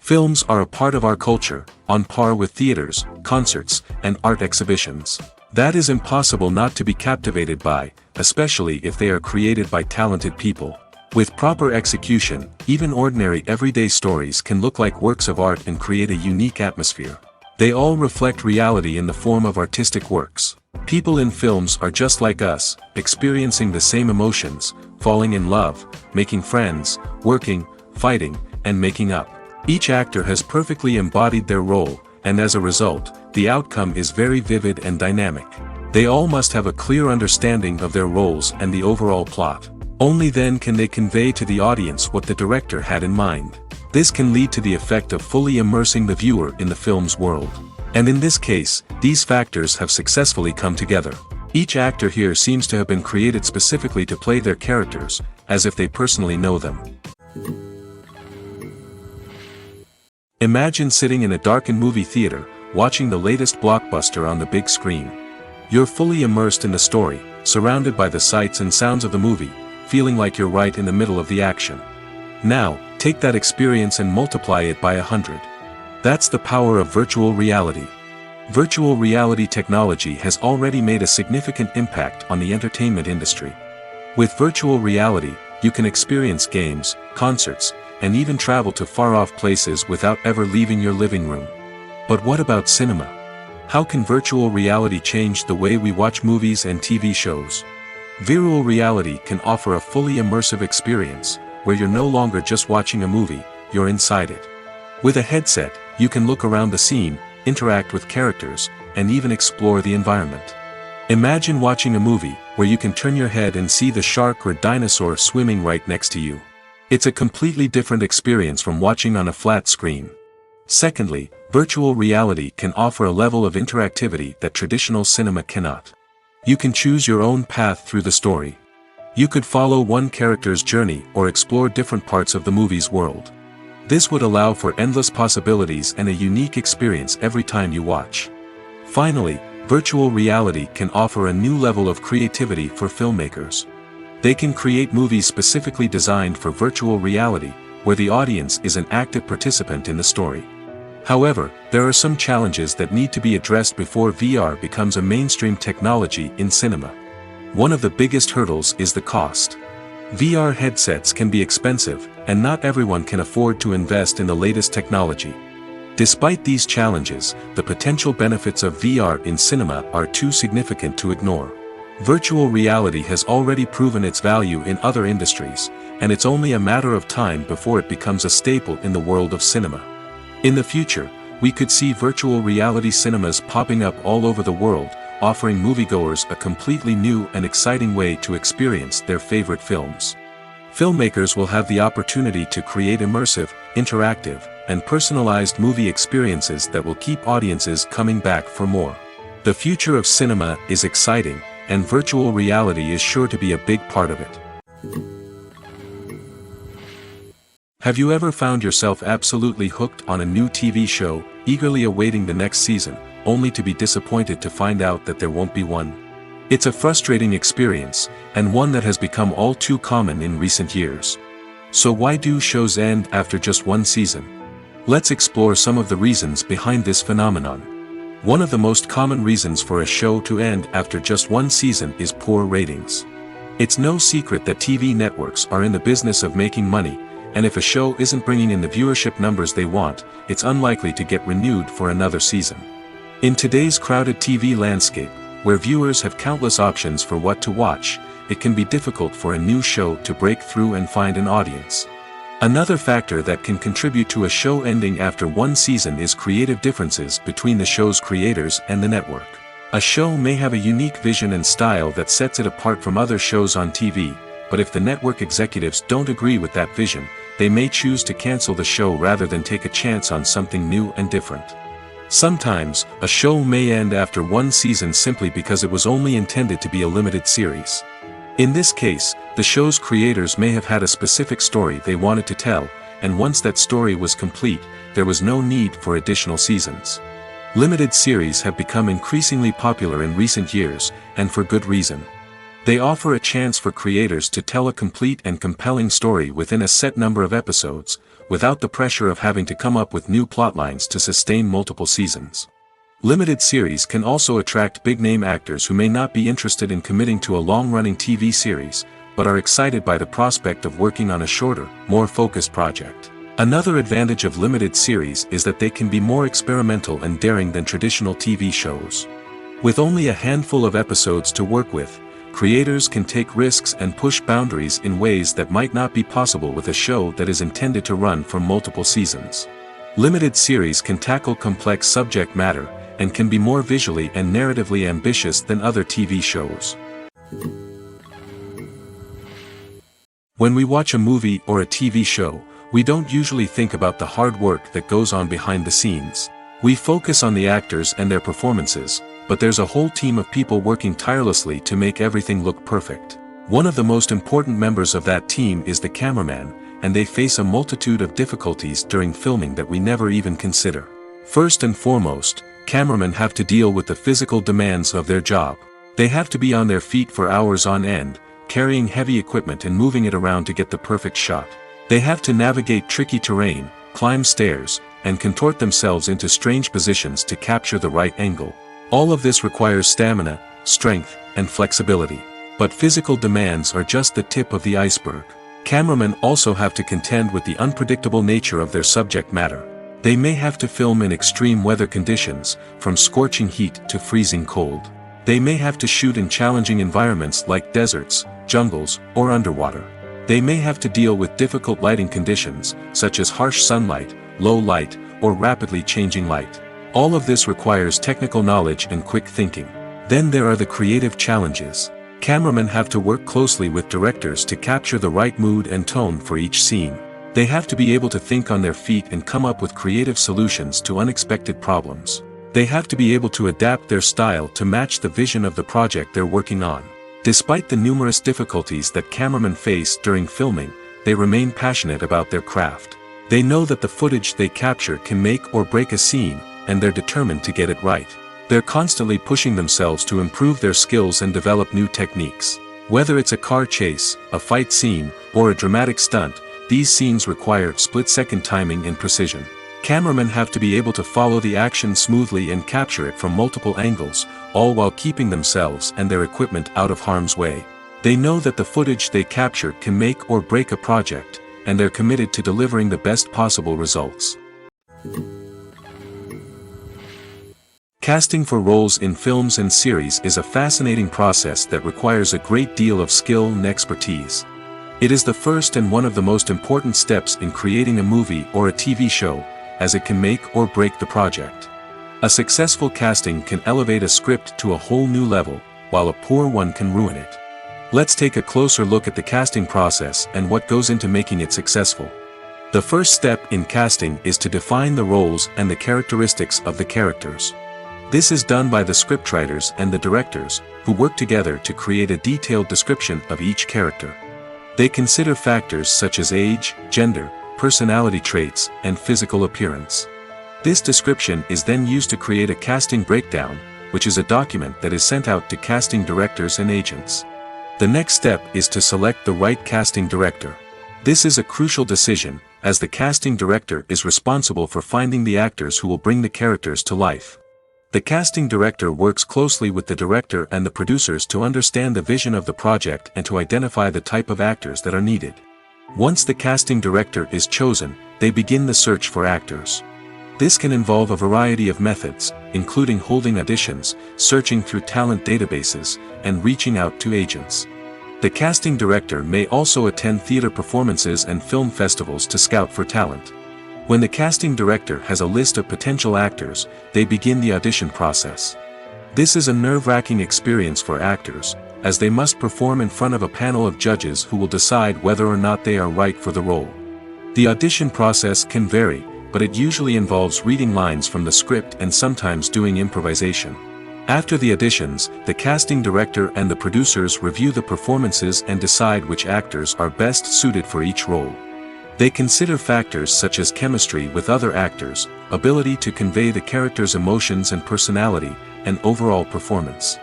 Films are a part of our culture, on par with theaters, concerts, and art exhibitions. That is impossible not to be captivated by, especially if they are created by talented people. With proper execution, even ordinary everyday stories can look like works of art and create a unique atmosphere. They all reflect reality in the form of artistic works. People in films are just like us, experiencing the same emotions, falling in love, making friends, working, fighting, and making up. Each actor has perfectly embodied their role, and as a result, the outcome is very vivid and dynamic. They all must have a clear understanding of their roles and the overall plot. Only then can they convey to the audience what the director had in mind. This can lead to the effect of fully immersing the viewer in the film's world. And in this case, these factors have successfully come together. Each actor here seems to have been created specifically to play their characters, as if they personally know them. Imagine sitting in a darkened movie theater, watching the latest blockbuster on the big screen. You're fully immersed in the story, surrounded by the sights and sounds of the movie, feeling like you're right in the middle of the action. Now, take that experience and multiply it by 100. That's the power of virtual reality. Virtual reality technology has already made a significant impact on the entertainment industry. With virtual reality, you can experience games, concerts, and even travel to far-off places without ever leaving your living room. But what about cinema? How can virtual reality change the way we watch movies and TV shows? Virtual reality can offer a fully immersive experience, where you're no longer just watching a movie, you're inside it. With a headset, you can look around the scene, interact with characters, and even explore the environment. Imagine watching a movie, where you can turn your head and see the shark or dinosaur swimming right next to you. It's a completely different experience from watching on a flat screen. Secondly, virtual reality can offer a level of interactivity that traditional cinema cannot. You can choose your own path through the story. You could follow one character's journey or explore different parts of the movie's world. This would allow for endless possibilities and a unique experience every time you watch. Finally, virtual reality can offer a new level of creativity for filmmakers. They can create movies specifically designed for virtual reality, where the audience is an active participant in the story. However, there are some challenges that need to be addressed before VR becomes a mainstream technology in cinema. One of the biggest hurdles is the cost. VR headsets can be expensive, and not everyone can afford to invest in the latest technology. Despite these challenges, the potential benefits of VR in cinema are too significant to ignore. Virtual reality has already proven its value in other industries, and it's only a matter of time before it becomes a staple in the world of cinema. In the future, we could see virtual reality cinemas popping up all over the world, offering moviegoers a completely new and exciting way to experience their favorite films. Filmmakers will have the opportunity to create immersive, interactive, and personalized movie experiences that will keep audiences coming back for more. The future of cinema is exciting, and virtual reality is sure to be a big part of it. Have you ever found yourself absolutely hooked on a new TV show, eagerly awaiting the next season, only to be disappointed to find out that there won't be one? It's a frustrating experience, and one that has become all too common in recent years. So why do shows end after just one season? Let's explore some of the reasons behind this phenomenon. One of the most common reasons for a show to end after just one season is poor ratings. It's no secret that TV networks are in the business of making money, and if a show isn't bringing in the viewership numbers they want, it's unlikely to get renewed for another season. In today's crowded TV landscape, where viewers have countless options for what to watch, it can be difficult for a new show to break through and find an audience. Another factor that can contribute to a show ending after one season is creative differences between the show's creators and the network. A show may have a unique vision and style that sets it apart from other shows on TV, but if the network executives don't agree with that vision, they may choose to cancel the show rather than take a chance on something new and different. Sometimes, a show may end after one season simply because it was only intended to be a limited series. In this case, the show's creators may have had a specific story they wanted to tell, and once that story was complete, there was no need for additional seasons. Limited series have become increasingly popular in recent years, and for good reason. They offer a chance for creators to tell a complete and compelling story within a set number of episodes, without the pressure of having to come up with new plotlines to sustain multiple seasons. Limited series can also attract big-name actors who may not be interested in committing to a long-running TV series, but are excited by the prospect of working on a shorter, more focused project. Another advantage of limited series is that they can be more experimental and daring than traditional TV shows. With only a handful of episodes to work with, creators can take risks and push boundaries in ways that might not be possible with a show that is intended to run for multiple seasons. Limited series can tackle complex subject matter, and can be more visually and narratively ambitious than other TV shows. When we watch a movie or a TV show, we don't usually think about the hard work that goes on behind the scenes. We focus on the actors and their performances, but there's a whole team of people working tirelessly to make everything look perfect. One of the most important members of that team is the cameraman, and they face a multitude of difficulties during filming that we never even consider. First and foremost, cameramen have to deal with the physical demands of their job. They have to be on their feet for hours on end, carrying heavy equipment and moving it around to get the perfect shot. They have to navigate tricky terrain, climb stairs, and contort themselves into strange positions to capture the right angle. All of this requires stamina, strength, and flexibility. But physical demands are just the tip of the iceberg. Cameramen also have to contend with the unpredictable nature of their subject matter. They may have to film in extreme weather conditions, from scorching heat to freezing cold. They may have to shoot in challenging environments like deserts, jungles, or underwater. They may have to deal with difficult lighting conditions, such as harsh sunlight, low light, or rapidly changing light. All of this requires technical knowledge and quick thinking. Then there are the creative challenges. Cameramen have to work closely with directors to capture the right mood and tone for each scene. They have to be able to think on their feet and come up with creative solutions to unexpected problems. They have to be able to adapt their style to match the vision of the project they're working on. Despite the numerous difficulties that cameramen face during filming, they remain passionate about their craft. They know that the footage they capture can make or break a scene, and they're determined to get it right. They're constantly pushing themselves to improve their skills and develop new techniques. Whether it's a car chase, a fight scene, or a dramatic stunt, these scenes require split-second timing and precision. Cameramen have to be able to follow the action smoothly and capture it from multiple angles, all while keeping themselves and their equipment out of harm's way. They know that the footage they capture can make or break a project, and they're committed to delivering the best possible results. Casting for roles in films and series is a fascinating process that requires a great deal of skill and expertise. It is the first and one of the most important steps in creating a movie or a TV show, as it can make or break the project. A successful casting can elevate a script to a whole new level, while a poor one can ruin it. Let's take a closer look at the casting process and what goes into making it successful. The first step in casting is to define the roles and the characteristics of the characters. This is done by the scriptwriters and the directors, who work together to create a detailed description of each character. They consider factors such as age, gender, personality traits, and physical appearance. This description is then used to create a casting breakdown, which is a document that is sent out to casting directors and agents. The next step is to select the right casting director. This is a crucial decision, as the casting director is responsible for finding the actors who will bring the characters to life. The casting director works closely with the director and the producers to understand the vision of the project and to identify the type of actors that are needed. Once the casting director is chosen, they begin the search for actors. This can involve a variety of methods, including holding auditions, searching through talent databases, and reaching out to agents. The casting director may also attend theater performances and film festivals to scout for talent. When the casting director has a list of potential actors, they begin the audition process. This is a nerve-wracking experience for actors, as they must perform in front of a panel of judges who will decide whether or not they are right for the role. The audition process can vary, but it usually involves reading lines from the script and sometimes doing improvisation. After the auditions, the casting director and the producers review the performances and decide which actors are best suited for each role. They consider factors such as chemistry with other actors, ability to convey the character's emotions and personality, and overall performance.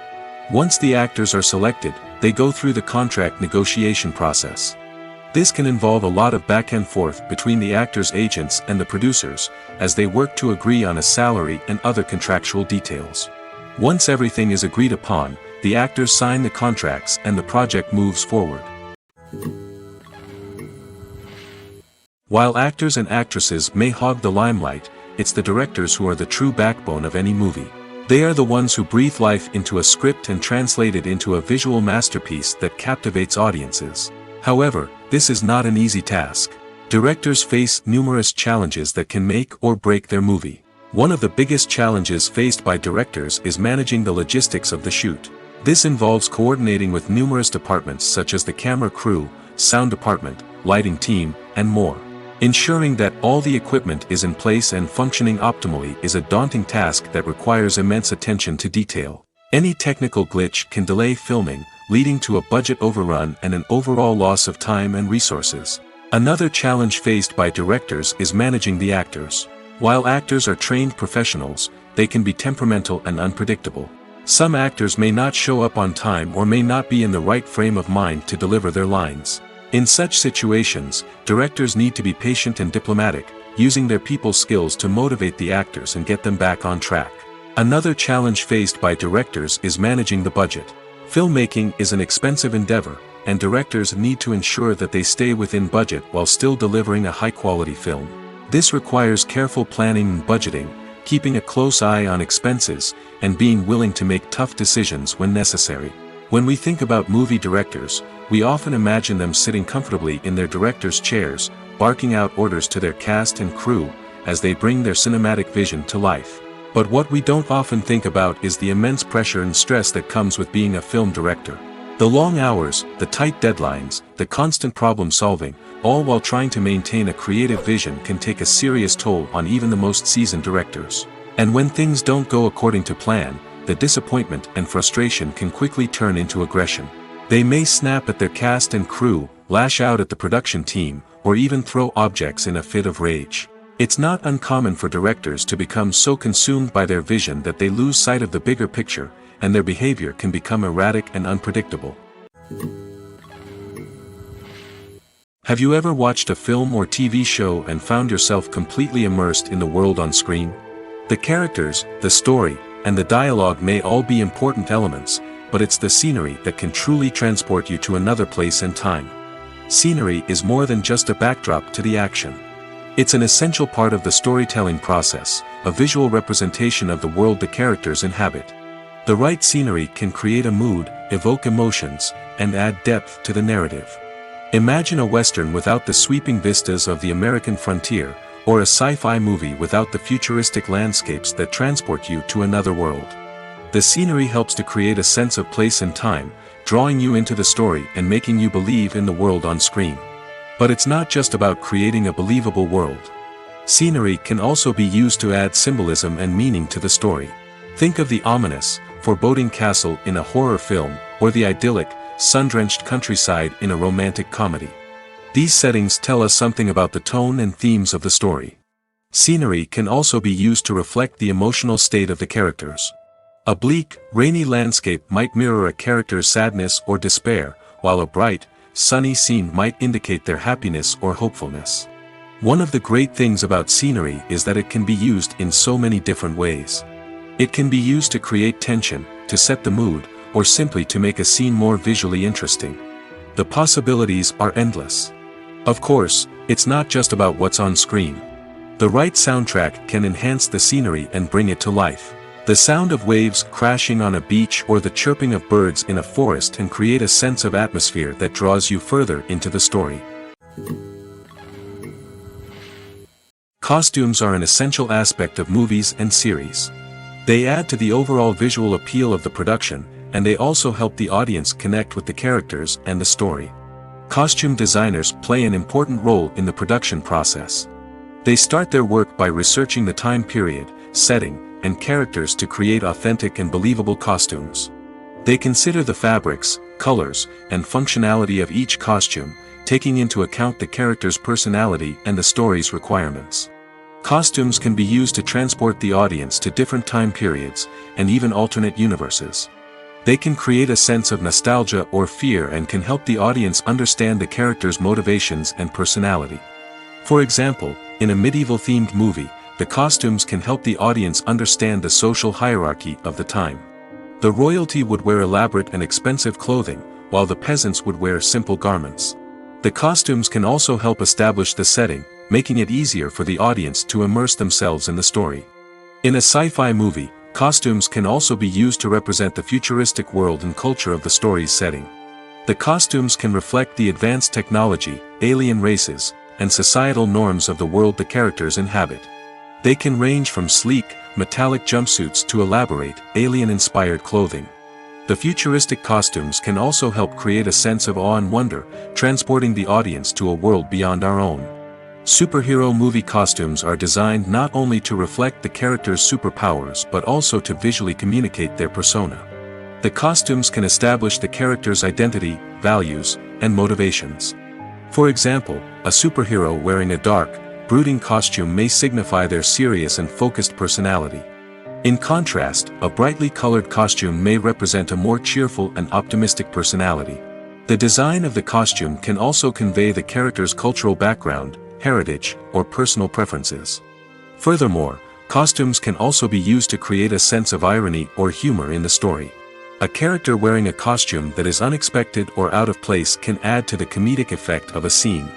Once the actors are selected, they go through the contract negotiation process. This can involve a lot of back and forth between the actors' agents and the producers, as they work to agree on a salary and other contractual details. Once everything is agreed upon, the actors sign the contracts and the project moves forward. While actors and actresses may hog the limelight, it's the directors who are the true backbone of any movie. They are the ones who breathe life into a script and translate it into a visual masterpiece that captivates audiences. However, this is not an easy task. Directors face numerous challenges that can make or break their movie. One of the biggest challenges faced by directors is managing the logistics of the shoot. This involves coordinating with numerous departments such as the camera crew, sound department, lighting team, and more. Ensuring that all the equipment is in place and functioning optimally is a daunting task that requires immense attention to detail. Any technical glitch can delay filming, leading to a budget overrun and an overall loss of time and resources. Another challenge faced by directors is managing the actors. While actors are trained professionals, they can be temperamental and unpredictable. Some actors may not show up on time or may not be in the right frame of mind to deliver their lines. In such situations, directors need to be patient and diplomatic, using their people skills to motivate the actors and get them back on track. Another challenge faced by directors is managing the budget. Filmmaking is an expensive endeavor, and directors need to ensure that they stay within budget while still delivering a high-quality film. This requires careful planning and budgeting, keeping a close eye on expenses, and being willing to make tough decisions when necessary. When we think about movie directors, we often imagine them sitting comfortably in their director's chairs, barking out orders to their cast and crew, as they bring their cinematic vision to life. But what we don't often think about is the immense pressure and stress that comes with being a film director. The long hours, the tight deadlines, the constant problem solving, all while trying to maintain a creative vision can take a serious toll on even the most seasoned directors. And when things don't go according to plan, the disappointment and frustration can quickly turn into aggression. They may snap at their cast and crew, lash out at the production team, or even throw objects in a fit of rage. It's not uncommon for directors to become so consumed by their vision that they lose sight of the bigger picture, and their behavior can become erratic and unpredictable. Have you ever watched a film or TV show and found yourself completely immersed in the world on screen? The characters, the story, and the dialogue may all be important elements, but it's the scenery that can truly transport you to another place and time. Scenery is more than just a backdrop to the action. It's an essential part of the storytelling process, a visual representation of the world the characters inhabit. The right scenery can create a mood, evoke emotions, and add depth to the narrative. Imagine a Western without the sweeping vistas of the American frontier, or a sci-fi movie without the futuristic landscapes that transport you to another world. The scenery helps to create a sense of place and time, drawing you into the story and making you believe in the world on screen. But it's not just about creating a believable world. Scenery can also be used to add symbolism and meaning to the story. Think of the ominous, foreboding castle in a horror film, or the idyllic, sun-drenched countryside in a romantic comedy. These settings tell us something about the tone and themes of the story. Scenery can also be used to reflect the emotional state of the characters. A bleak, rainy landscape might mirror a character's sadness or despair, while a bright, sunny scene might indicate their happiness or hopefulness. One of the great things about scenery is that it can be used in so many different ways. It can be used to create tension, to set the mood, or simply to make a scene more visually interesting. The possibilities are endless. Of course, it's not just about what's on screen. The right soundtrack can enhance the scenery and bring it to life. The sound of waves crashing on a beach or the chirping of birds in a forest can create a sense of atmosphere that draws you further into the story. Costumes are an essential aspect of movies and series. They add to the overall visual appeal of the production, and they also help the audience connect with the characters and the story. Costume designers play an important role in the production process. They start their work by researching the time period, setting, and characters to create authentic and believable costumes. They consider the fabrics, colors, and functionality of each costume, taking into account the character's personality and the story's requirements. Costumes can be used to transport the audience to different time periods, and even alternate universes. They can create a sense of nostalgia or fear and can help the audience understand the character's motivations and personality. For example, in a medieval-themed movie, the costumes can help the audience understand the social hierarchy of the time. The royalty would wear elaborate and expensive clothing, while the peasants would wear simple garments. The costumes can also help establish the setting, making it easier for the audience to immerse themselves in the story. In a sci-fi movie, costumes can also be used to represent the futuristic world and culture of the story's setting. The costumes can reflect the advanced technology, alien races, and societal norms of the world the characters inhabit. They can range from sleek, metallic jumpsuits to elaborate, alien-inspired clothing. The futuristic costumes can also help create a sense of awe and wonder, transporting the audience to a world beyond our own. Superhero movie costumes are designed not only to reflect the character's superpowers but also to visually communicate their persona. The costumes can establish the character's identity, values, and motivations. For example, a superhero wearing a dark, brooding costume may signify their serious and focused personality. In contrast, a brightly colored costume may represent a more cheerful and optimistic personality. The design of the costume can also convey the character's cultural background, heritage, or personal preferences. Furthermore, costumes can also be used to create a sense of irony or humor in the story. A character wearing a costume that is unexpected or out of place can add to the comedic effect of a scene.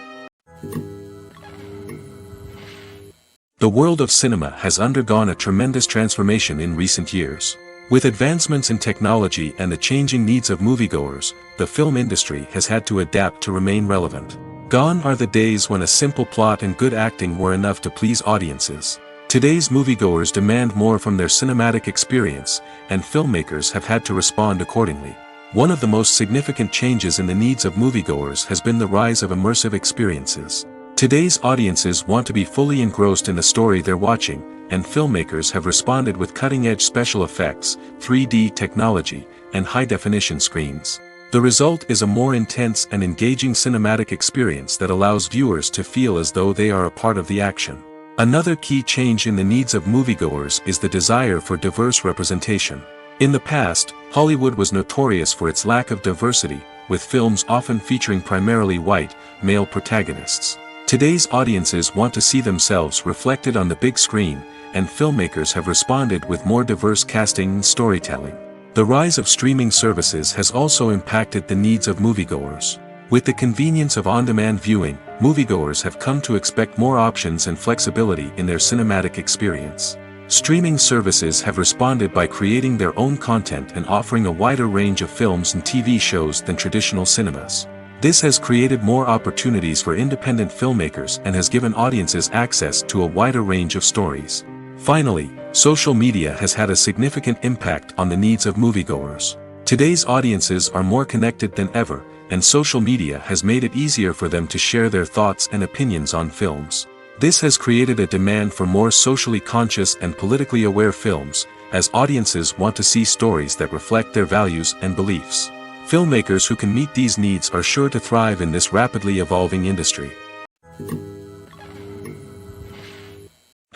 The world of cinema has undergone a tremendous transformation in recent years. With advancements in technology and the changing needs of moviegoers, the film industry has had to adapt to remain relevant. Gone are the days when a simple plot and good acting were enough to please audiences. Today's moviegoers demand more from their cinematic experience, and filmmakers have had to respond accordingly. One of the most significant changes in the needs of moviegoers has been the rise of immersive experiences. Today's audiences want to be fully engrossed in the story they're watching, and filmmakers have responded with cutting-edge special effects, 3D technology, and high-definition screens. The result is a more intense and engaging cinematic experience that allows viewers to feel as though they are a part of the action. Another key change in the needs of moviegoers is the desire for diverse representation. In the past, Hollywood was notorious for its lack of diversity, with films often featuring primarily white, male protagonists. Today's audiences want to see themselves reflected on the big screen, and filmmakers have responded with more diverse casting and storytelling. The rise of streaming services has also impacted the needs of moviegoers. With the convenience of on-demand viewing, moviegoers have come to expect more options and flexibility in their cinematic experience. Streaming services have responded by creating their own content and offering a wider range of films and TV shows than traditional cinemas. This has created more opportunities for independent filmmakers and has given audiences access to a wider range of stories. Finally, social media has had a significant impact on the needs of moviegoers. Today's audiences are more connected than ever, and social media has made it easier for them to share their thoughts and opinions on films. This has created a demand for more socially conscious and politically aware films, as audiences want to see stories that reflect their values and beliefs. Filmmakers who can meet these needs are sure to thrive in this rapidly evolving industry.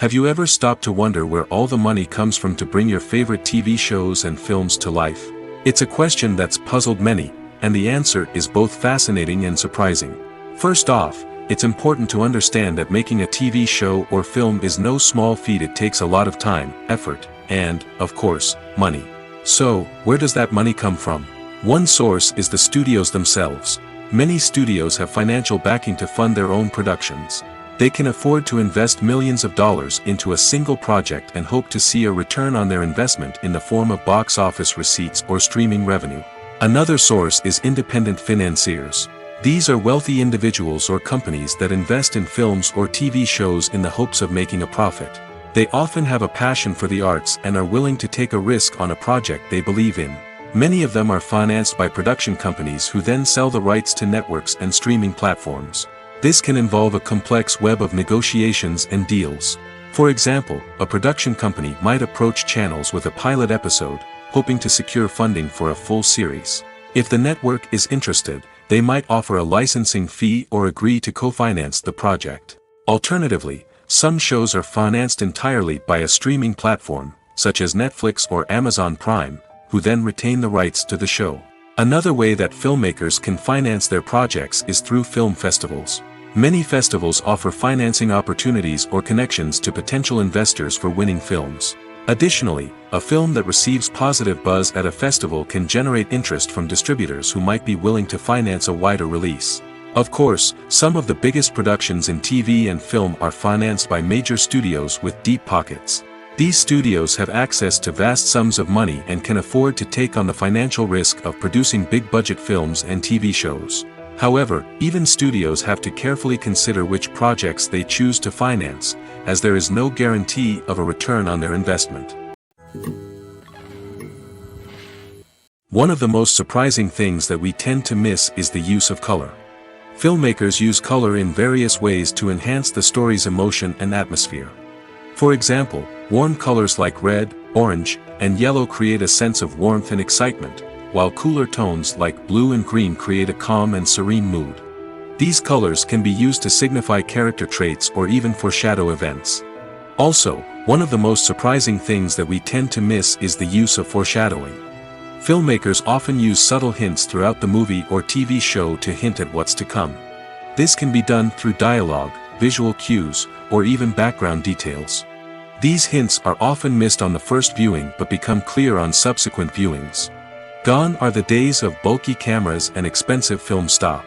Have you ever stopped to wonder where all the money comes from to bring your favorite TV shows and films to life? It's a question that's puzzled many, and the answer is both fascinating and surprising. First off, it's important to understand that making a TV show or film is no small feat. It takes a lot of time, effort, and, of course, money. So, where does that money come from? One source is the studios themselves. Many studios have financial backing to fund their own productions. They can afford to invest millions of dollars into a single project and hope to see a return on their investment in the form of box office receipts or streaming revenue. Another source is independent financiers. These are wealthy individuals or companies that invest in films or TV shows in the hopes of making a profit. They often have a passion for the arts and are willing to take a risk on a project they believe in. Many of them are financed by production companies who then sell the rights to networks and streaming platforms. This can involve a complex web of negotiations and deals. For example, a production company might approach channels with a pilot episode, hoping to secure funding for a full series. If the network is interested, they might offer a licensing fee or agree to co-finance the project. Alternatively, some shows are financed entirely by a streaming platform, such as Netflix or Amazon Prime, who then retain the rights to the show. Another way that filmmakers can finance their projects is through film festivals. Many festivals offer financing opportunities or connections to potential investors for winning films. Additionally, a film that receives positive buzz at a festival can generate interest from distributors who might be willing to finance a wider release. Of course, some of the biggest productions in TV and film are financed by major studios with deep pockets. These studios have access to vast sums of money and can afford to take on the financial risk of producing big-budget films and TV shows. However, even studios have to carefully consider which projects they choose to finance, as there is no guarantee of a return on their investment. One of the most surprising things that we tend to miss is the use of color. Filmmakers use color in various ways to enhance the story's emotion and atmosphere. For example, warm colors like red, orange, and yellow create a sense of warmth and excitement, while cooler tones like blue and green create a calm and serene mood. These colors can be used to signify character traits or even foreshadow events. Also, one of the most surprising things that we tend to miss is the use of foreshadowing. Filmmakers often use subtle hints throughout the movie or TV show to hint at what's to come. This can be done through dialogue, visual cues, or even background details. These hints are often missed on the first viewing but become clear on subsequent viewings. Gone are the days of bulky cameras and expensive film stock.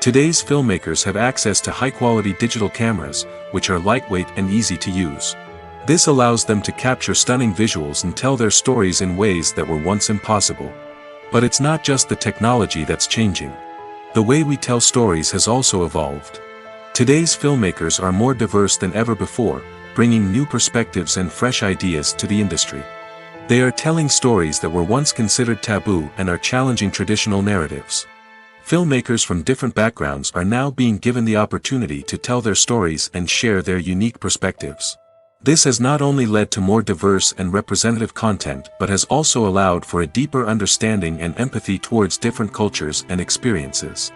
Today's filmmakers have access to high-quality digital cameras, which are lightweight and easy to use. This allows them to capture stunning visuals and tell their stories in ways that were once impossible. But it's not just the technology that's changing. The way we tell stories has also evolved. Today's filmmakers are more diverse than ever before, bringing new perspectives and fresh ideas to the industry. They are telling stories that were once considered taboo and are challenging traditional narratives. Filmmakers from different backgrounds are now being given the opportunity to tell their stories and share their unique perspectives. This has not only led to more diverse and representative content but has also allowed for a deeper understanding and empathy towards different cultures and experiences.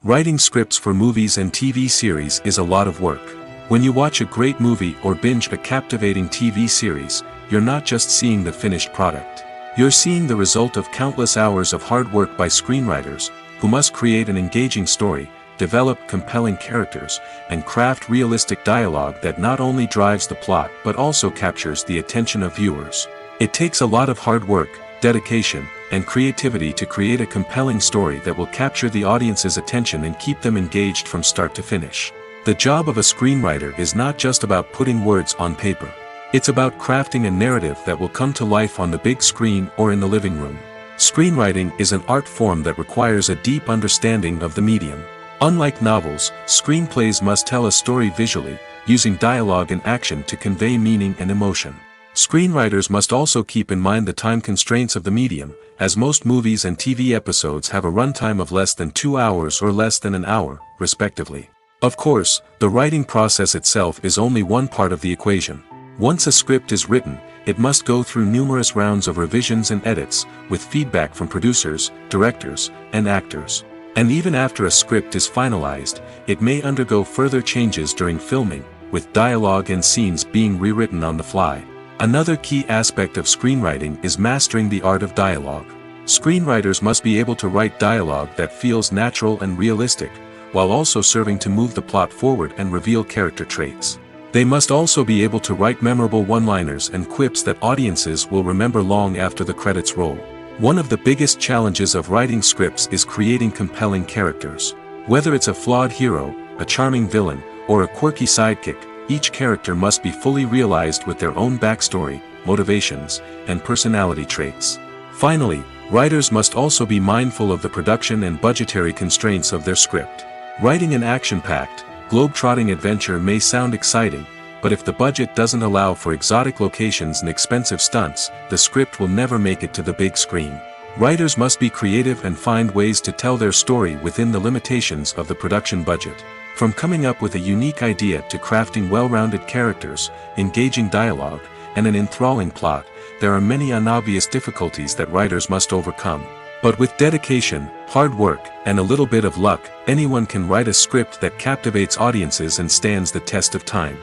Writing scripts for movies and TV series is a lot of work. When you watch a great movie or binge a captivating TV series, you're not just seeing the finished product. You're seeing the result of countless hours of hard work by screenwriters, who must create an engaging story, develop compelling characters, and craft realistic dialogue that not only drives the plot but also captures the attention of viewers. It takes a lot of hard work, dedication, and creativity to create a compelling story that will capture the audience's attention and keep them engaged from start to finish. The job of a screenwriter is not just about putting words on paper. It's about crafting a narrative that will come to life on the big screen or in the living room. Screenwriting is an art form that requires a deep understanding of the medium. Unlike novels, screenplays must tell a story visually, using dialogue and action to convey meaning and emotion. Screenwriters must also keep in mind the time constraints of the medium, as most movies and TV episodes have a runtime of less than 2 hours or less than an hour, respectively. Of course, the writing process itself is only one part of the equation. Once a script is written, it must go through numerous rounds of revisions and edits, with feedback from producers, directors, and actors. And even after a script is finalized, it may undergo further changes during filming, with dialogue and scenes being rewritten on the fly. Another key aspect of screenwriting is mastering the art of dialogue. Screenwriters must be able to write dialogue that feels natural and realistic, while also serving to move the plot forward and reveal character traits. They must also be able to write memorable one-liners and quips that audiences will remember long after the credits roll. One of the biggest challenges of writing scripts is creating compelling characters. Whether it's a flawed hero, a charming villain, or a quirky sidekick, each character must be fully realized with their own backstory, motivations, and personality traits. Finally, writers must also be mindful of the production and budgetary constraints of their script. Writing an action-packed, globe-trotting adventure may sound exciting, but if the budget doesn't allow for exotic locations and expensive stunts, the script will never make it to the big screen. Writers must be creative and find ways to tell their story within the limitations of the production budget. From coming up with a unique idea to crafting well-rounded characters, engaging dialogue, and an enthralling plot, there are many unobvious difficulties that writers must overcome. But with dedication, hard work, and a little bit of luck, anyone can write a script that captivates audiences and stands the test of time.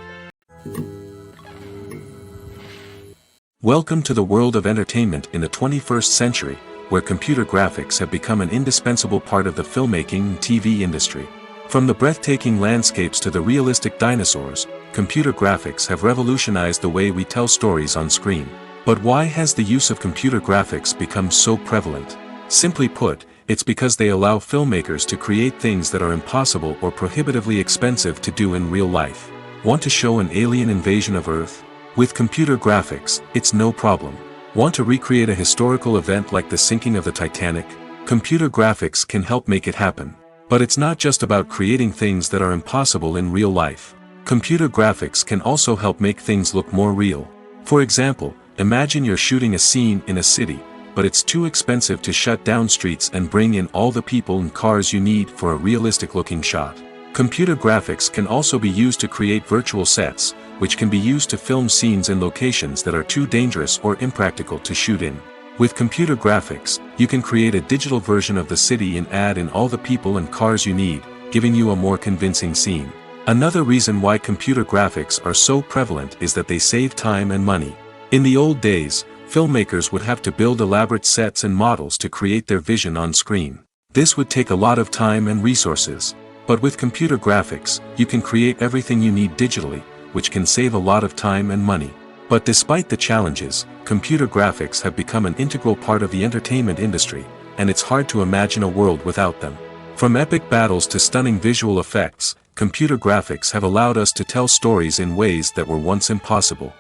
Welcome to the world of entertainment in the 21st century, where computer graphics have become an indispensable part of the filmmaking and TV industry. From the breathtaking landscapes to the realistic dinosaurs, computer graphics have revolutionized the way we tell stories on screen. But why has the use of computer graphics become so prevalent? Simply put, it's because they allow filmmakers to create things that are impossible or prohibitively expensive to do in real life. Want to show an alien invasion of Earth? With computer graphics, it's no problem. Want to recreate a historical event like the sinking of the Titanic? Computer graphics can help make it happen. But it's not just about creating things that are impossible in real life. Computer graphics can also help make things look more real. For example, imagine you're shooting a scene in a city, but it's too expensive to shut down streets and bring in all the people and cars you need for a realistic-looking shot. Computer graphics can also be used to create virtual sets, which can be used to film scenes in locations that are too dangerous or impractical to shoot in. With computer graphics, you can create a digital version of the city and add in all the people and cars you need, giving you a more convincing scene. Another reason why computer graphics are so prevalent is that they save time and money. In the old days, filmmakers would have to build elaborate sets and models to create their vision on screen. This would take a lot of time and resources. But with computer graphics, you can create everything you need digitally, which can save a lot of time and money. But despite the challenges, computer graphics have become an integral part of the entertainment industry, and it's hard to imagine a world without them. From epic battles to stunning visual effects, computer graphics have allowed us to tell stories in ways that were once impossible.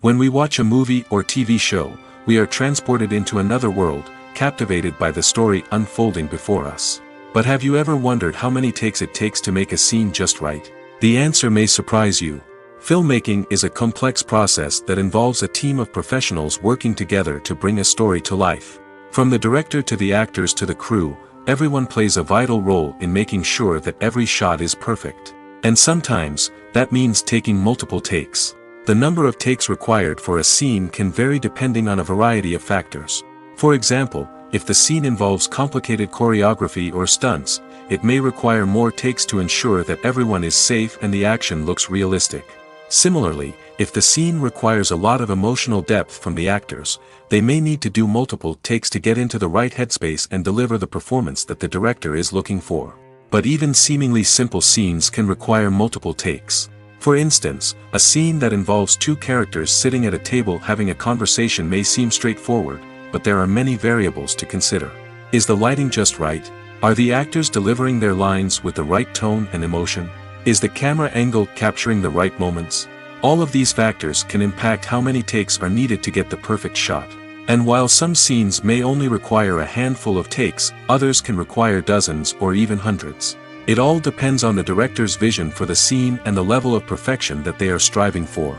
When we watch a movie or TV show, we are transported into another world, captivated by the story unfolding before us. But have you ever wondered how many takes it takes to make a scene just right? The answer may surprise you. Filmmaking is a complex process that involves a team of professionals working together to bring a story to life. From the director to the actors to the crew, everyone plays a vital role in making sure that every shot is perfect. And sometimes, that means taking multiple takes. The number of takes required for a scene can vary depending on a variety of factors. For example, if the scene involves complicated choreography or stunts, it may require more takes to ensure that everyone is safe and the action looks realistic. Similarly, if the scene requires a lot of emotional depth from the actors, they may need to do multiple takes to get into the right headspace and deliver the performance that the director is looking for. But even seemingly simple scenes can require multiple takes. For instance, a scene that involves two characters sitting at a table having a conversation may seem straightforward, but there are many variables to consider. Is the lighting just right? Are the actors delivering their lines with the right tone and emotion? Is the camera angle capturing the right moments? All of these factors can impact how many takes are needed to get the perfect shot. And while some scenes may only require a handful of takes, others can require dozens or even hundreds. It all depends on the director's vision for the scene and the level of perfection that they are striving for.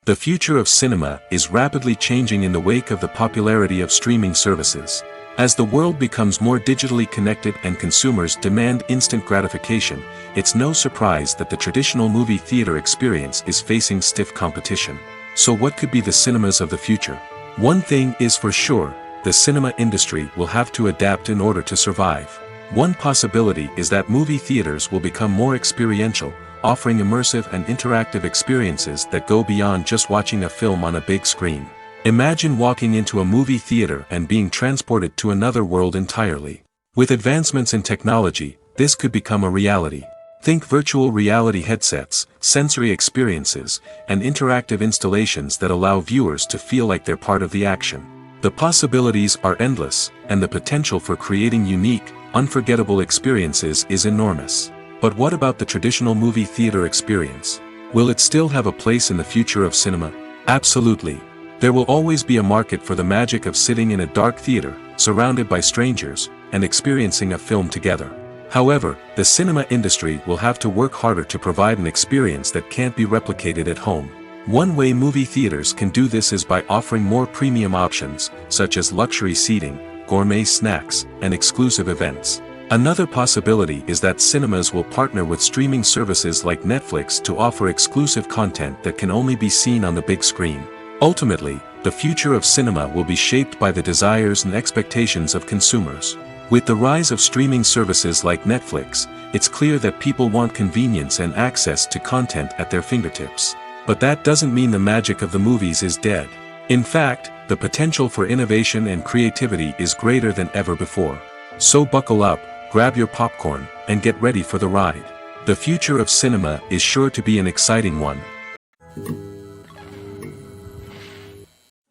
The future of cinema is rapidly changing in the wake of the popularity of streaming services. As the world becomes more digitally connected and consumers demand instant gratification, it's no surprise that the traditional movie theater experience is facing stiff competition. So what could be the cinemas of the future? One thing is for sure, the cinema industry will have to adapt in order to survive. One possibility is that movie theaters will become more experiential, offering immersive and interactive experiences that go beyond just watching a film on a big screen. Imagine walking into a movie theater and being transported to another world entirely. With advancements in technology, this could become a reality. Think virtual reality headsets, sensory experiences, and interactive installations that allow viewers to feel like they're part of the action. The possibilities are endless, and the potential for creating unique, unforgettable experiences is enormous. But what about the traditional movie theater experience? Will it still have a place in the future of cinema? Absolutely. There will always be a market for the magic of sitting in a dark theater, surrounded by strangers, and experiencing a film together. However, the cinema industry will have to work harder to provide an experience that can't be replicated at home. One way movie theaters can do this is by offering more premium options, such as luxury seating, gourmet snacks, and exclusive events. Another possibility is that cinemas will partner with streaming services like Netflix to offer exclusive content that can only be seen on the big screen. Ultimately, the future of cinema will be shaped by the desires and expectations of consumers. With the rise of streaming services like Netflix, it's clear that people want convenience and access to content at their fingertips. But that doesn't mean the magic of the movies is dead. In fact, the potential for innovation and creativity is greater than ever before. So buckle up, grab your popcorn, and get ready for the ride. The future of cinema is sure to be an exciting one.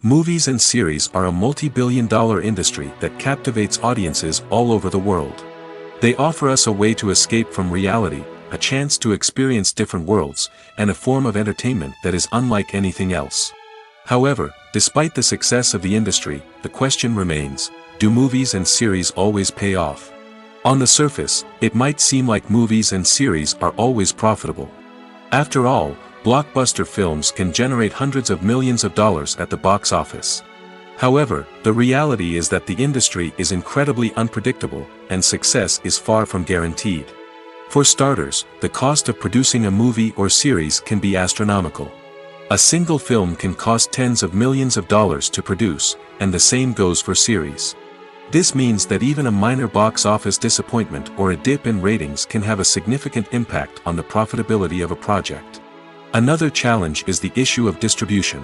Movies and series are a multi-billion-dollar industry that captivates audiences all over the world. They offer us a way to escape from reality, a chance to experience different worlds, and a form of entertainment that is unlike anything else. However, despite the success of the industry, the question remains, do movies and series always pay off? On the surface, it might seem like movies and series are always profitable. After all, blockbuster films can generate hundreds of millions of dollars at the box office. However, the reality is that the industry is incredibly unpredictable, and success is far from guaranteed. For starters, the cost of producing a movie or series can be astronomical. A single film can cost tens of millions of dollars to produce, and the same goes for series. This means that even a minor box office disappointment or a dip in ratings can have a significant impact on the profitability of a project. Another challenge is the issue of distribution.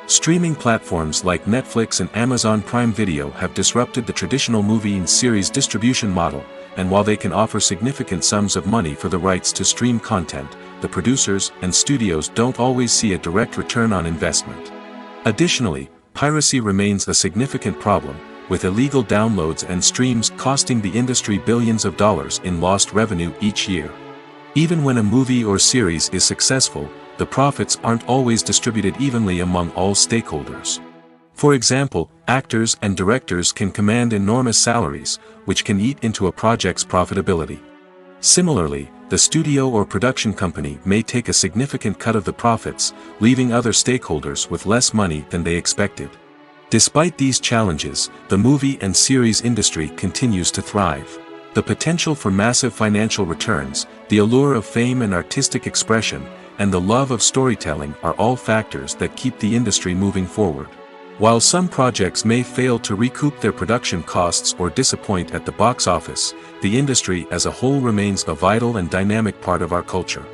Streaming platforms like Netflix and Amazon Prime Video have disrupted the traditional movie and series distribution model, and while they can offer significant sums of money for the rights to stream content, the producers and studios don't always see a direct return on investment. Additionally, piracy remains a significant problem, with illegal downloads and streams costing the industry billions of dollars in lost revenue each year. Even when a movie or series is successful, the profits aren't always distributed evenly among all stakeholders. For example, actors and directors can command enormous salaries, which can eat into a project's profitability. Similarly, the studio or production company may take a significant cut of the profits, leaving other stakeholders with less money than they expected. Despite these challenges, the movie and series industry continues to thrive. The potential for massive financial returns, the allure of fame and artistic expression, and the love of storytelling are all factors that keep the industry moving forward. While some projects may fail to recoup their production costs or disappoint at the box office, the industry as a whole remains a vital and dynamic part of our culture.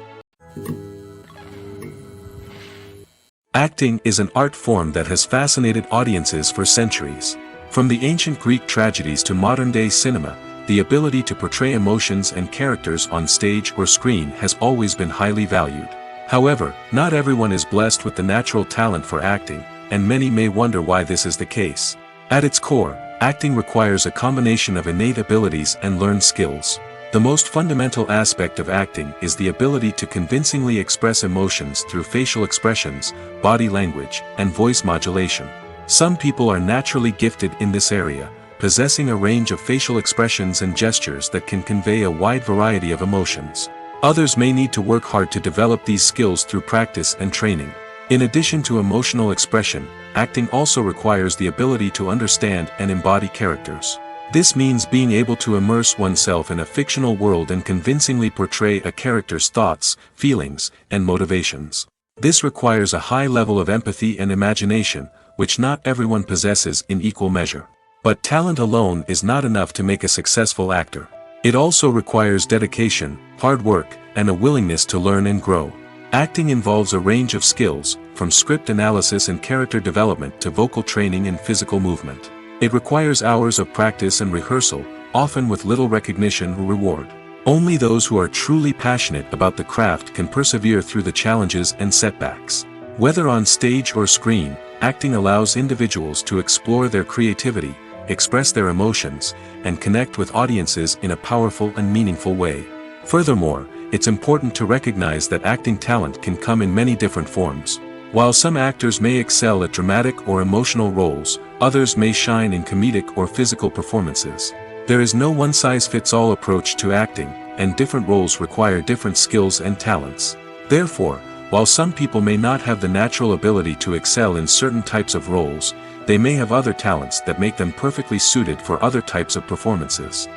Acting is an art form that has fascinated audiences for centuries. From the ancient Greek tragedies to modern-day cinema, the ability to portray emotions and characters on stage or screen has always been highly valued. However, not everyone is blessed with the natural talent for acting, and many may wonder why this is the case. At its core, acting requires a combination of innate abilities and learned skills. The most fundamental aspect of acting is the ability to convincingly express emotions through facial expressions, body language, and voice modulation. Some people are naturally gifted in this area, possessing a range of facial expressions and gestures that can convey a wide variety of emotions. Others may need to work hard to develop these skills through practice and training. In addition to emotional expression, acting also requires the ability to understand and embody characters. This means being able to immerse oneself in a fictional world and convincingly portray a character's thoughts, feelings, and motivations. This requires a high level of empathy and imagination, which not everyone possesses in equal measure. But talent alone is not enough to make a successful actor. It also requires dedication, hard work, and a willingness to learn and grow. Acting involves a range of skills, from script analysis and character development to vocal training and physical movement. It requires hours of practice and rehearsal, often with little recognition or reward. Only those who are truly passionate about the craft can persevere through the challenges and setbacks. Whether on stage or screen, acting allows individuals to explore their creativity, express their emotions, and connect with audiences in a powerful and meaningful way. Furthermore, it's important to recognize that acting talent can come in many different forms. While some actors may excel at dramatic or emotional roles, others may shine in comedic or physical performances. There is no one-size-fits-all approach to acting, and different roles require different skills and talents. Therefore, while some people may not have the natural ability to excel in certain types of roles, they may have other talents that make them perfectly suited for other types of performances.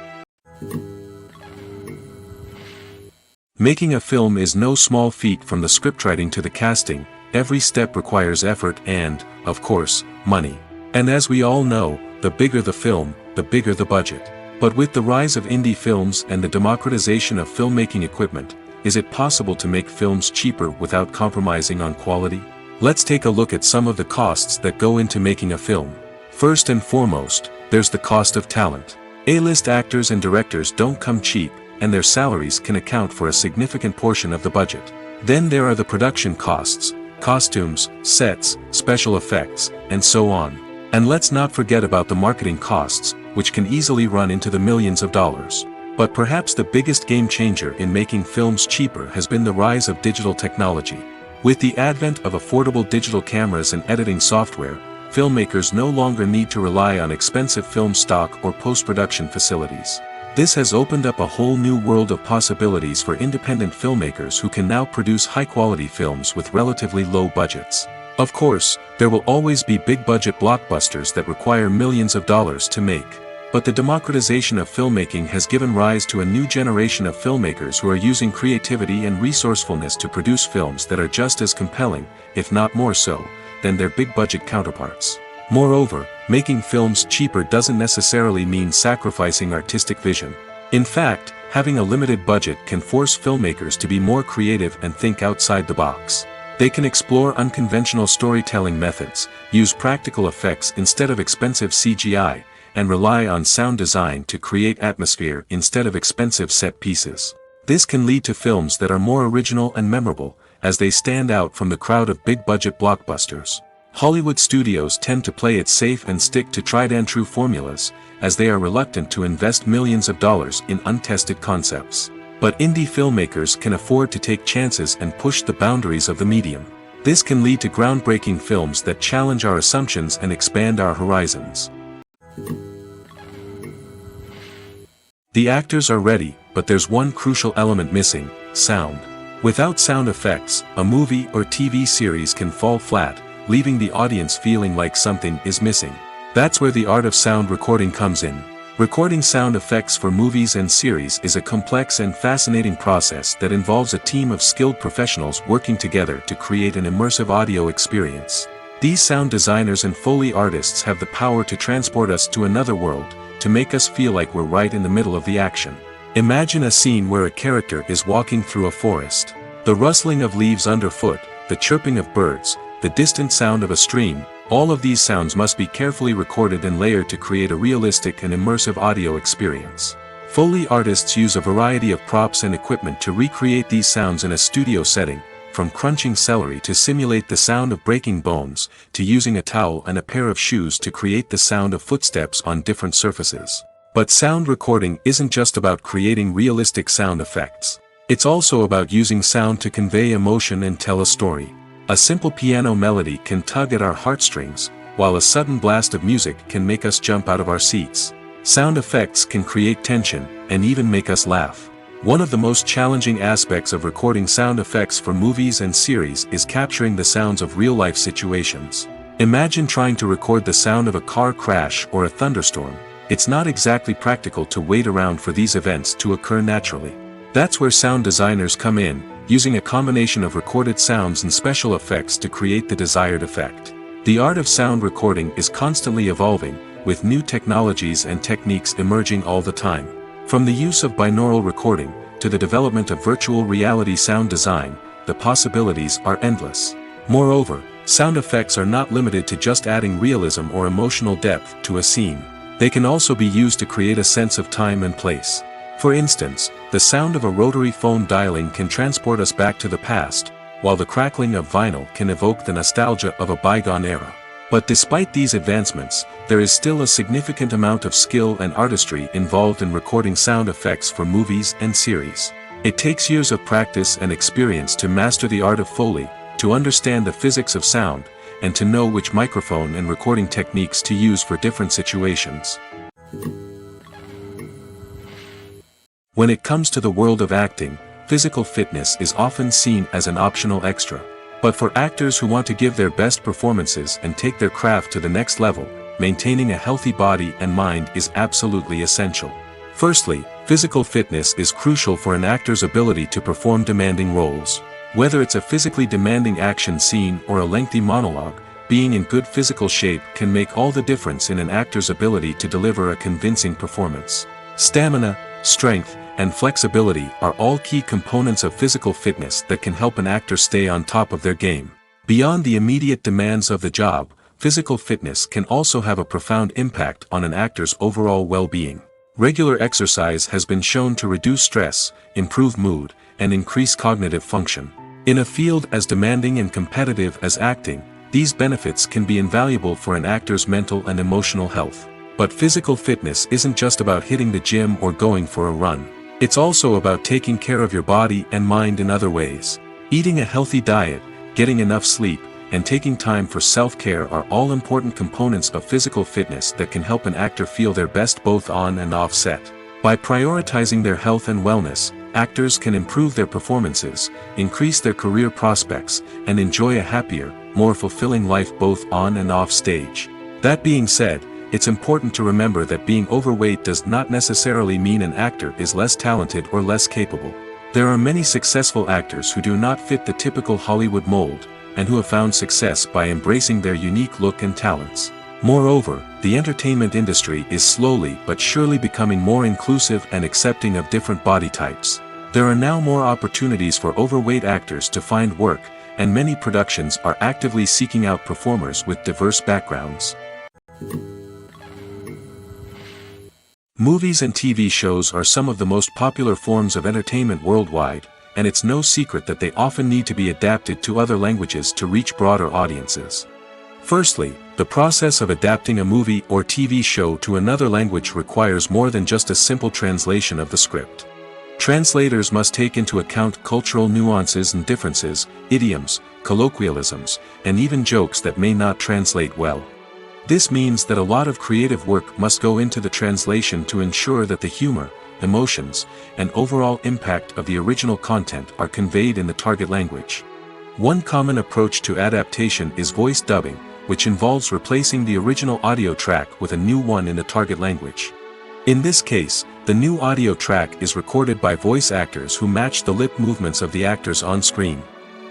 Making a film is no small feat. From the scriptwriting to the casting, every step requires effort and, of course, money. And as we all know, the bigger the film, the bigger the budget. But with the rise of indie films and the democratization of filmmaking equipment, is it possible to make films cheaper without compromising on quality? Let's take a look at some of the costs that go into making a film. First and foremost, there's the cost of talent. A-list actors and directors don't come cheap, and their salaries can account for a significant portion of the budget. Then there are the production costs, costumes, sets, special effects, and so on. And let's not forget about the marketing costs, which can easily run into the millions of dollars. But perhaps the biggest game changer in making films cheaper has been the rise of digital technology. With the advent of affordable digital cameras and editing software, filmmakers no longer need to rely on expensive film stock or post-production facilities. This has opened up a whole new world of possibilities for independent filmmakers who can now produce high-quality films with relatively low budgets. Of course, there will always be big-budget blockbusters that require millions of dollars to make. But the democratization of filmmaking has given rise to a new generation of filmmakers who are using creativity and resourcefulness to produce films that are just as compelling, if not more so, than their big-budget counterparts. Moreover, making films cheaper doesn't necessarily mean sacrificing artistic vision. In fact, having a limited budget can force filmmakers to be more creative and think outside the box. They can explore unconventional storytelling methods, use practical effects instead of expensive CGI, and rely on sound design to create atmosphere instead of expensive set pieces. This can lead to films that are more original and memorable, as they stand out from the crowd of big-budget blockbusters. Hollywood studios tend to play it safe and stick to tried-and-true formulas, as they are reluctant to invest millions of dollars in untested concepts. But indie filmmakers can afford to take chances and push the boundaries of the medium. This can lead to groundbreaking films that challenge our assumptions and expand our horizons. The actors are ready, but there's one crucial element missing: sound. Without sound effects, a movie or TV series can fall flat, leaving the audience feeling like something is missing. That's where the art of sound recording comes in. Recording sound effects for movies and series is a complex and fascinating process that involves a team of skilled professionals working together to create an immersive audio experience. These sound designers and Foley artists have the power to transport us to another world, to make us feel like we're right in the middle of the action. Imagine a scene where a character is walking through a forest. The rustling of leaves underfoot, the chirping of birds, the distant sound of a stream, all of these sounds must be carefully recorded and layered to create a realistic and immersive audio experience. Foley artists use a variety of props and equipment to recreate these sounds in a studio setting, from crunching celery to simulate the sound of breaking bones, to using a towel and a pair of shoes to create the sound of footsteps on different surfaces. But sound recording isn't just about creating realistic sound effects. It's also about using sound to convey emotion and tell a story. A simple piano melody can tug at our heartstrings, while a sudden blast of music can make us jump out of our seats. Sound effects can create tension, and even make us laugh. One of the most challenging aspects of recording sound effects for movies and series is capturing the sounds of real-life situations. Imagine trying to record the sound of a car crash or a thunderstorm. It's not exactly practical to wait around for these events to occur naturally. That's where sound designers come in, using a combination of recorded sounds and special effects to create the desired effect. The art of sound recording is constantly evolving, with new technologies and techniques emerging all the time. From the use of binaural recording, to the development of virtual reality sound design, the possibilities are endless. Moreover, sound effects are not limited to just adding realism or emotional depth to a scene. They can also be used to create a sense of time and place. For instance, the sound of a rotary phone dialing can transport us back to the past, while the crackling of vinyl can evoke the nostalgia of a bygone era. But despite these advancements, there is still a significant amount of skill and artistry involved in recording sound effects for movies and series. It takes years of practice and experience to master the art of Foley, to understand the physics of sound, and to know which microphone and recording techniques to use for different situations. When it comes to the world of acting, physical fitness is often seen as an optional extra. But for actors who want to give their best performances and take their craft to the next level, maintaining a healthy body and mind is absolutely essential. Firstly, physical fitness is crucial for an actor's ability to perform demanding roles. Whether it's a physically demanding action scene or a lengthy monologue, being in good physical shape can make all the difference in an actor's ability to deliver a convincing performance. Stamina, strength, and flexibility are all key components of physical fitness that can help an actor stay on top of their game. Beyond the immediate demands of the job, physical fitness can also have a profound impact on an actor's overall well-being. Regular exercise has been shown to reduce stress, improve mood, and increase cognitive function. In a field as demanding and competitive as acting, these benefits can be invaluable for an actor's mental and emotional health. But physical fitness isn't just about hitting the gym or going for a run. It's also about taking care of your body and mind in other ways. Eating a healthy diet, getting enough sleep, and taking time for self-care are all important components of physical fitness that can help an actor feel their best both on and off set. By prioritizing their health and wellness, actors can improve their performances, increase their career prospects, and enjoy a happier, more fulfilling life both on and off stage. That being said, it's important to remember that being overweight does not necessarily mean an actor is less talented or less capable. There are many successful actors who do not fit the typical Hollywood mold, and who have found success by embracing their unique look and talents. Moreover, the entertainment industry is slowly but surely becoming more inclusive and accepting of different body types. There are now more opportunities for overweight actors to find work, and many productions are actively seeking out performers with diverse backgrounds. Movies and TV shows are some of the most popular forms of entertainment worldwide, and it's no secret that they often need to be adapted to other languages to reach broader audiences. Firstly, the process of adapting a movie or TV show to another language requires more than just a simple translation of the script. Translators must take into account cultural nuances and differences, idioms, colloquialisms, and even jokes that may not translate well. This means that a lot of creative work must go into the translation to ensure that the humor, emotions, and overall impact of the original content are conveyed in the target language. One common approach to adaptation is voice dubbing, which involves replacing the original audio track with a new one in the target language. In this case, the new audio track is recorded by voice actors who match the lip movements of the actors on screen.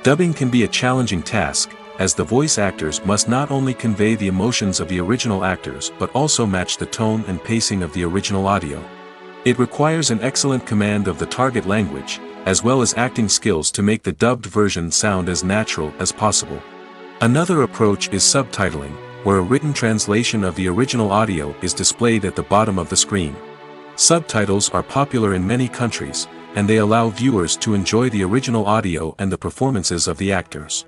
Dubbing can be a challenging task, as the voice actors must not only convey the emotions of the original actors but also match the tone and pacing of the original audio. It requires an excellent command of the target language, as well as acting skills to make the dubbed version sound as natural as possible. Another approach is subtitling, where a written translation of the original audio is displayed at the bottom of the screen. Subtitles are popular in many countries, and they allow viewers to enjoy the original audio and the performances of the actors.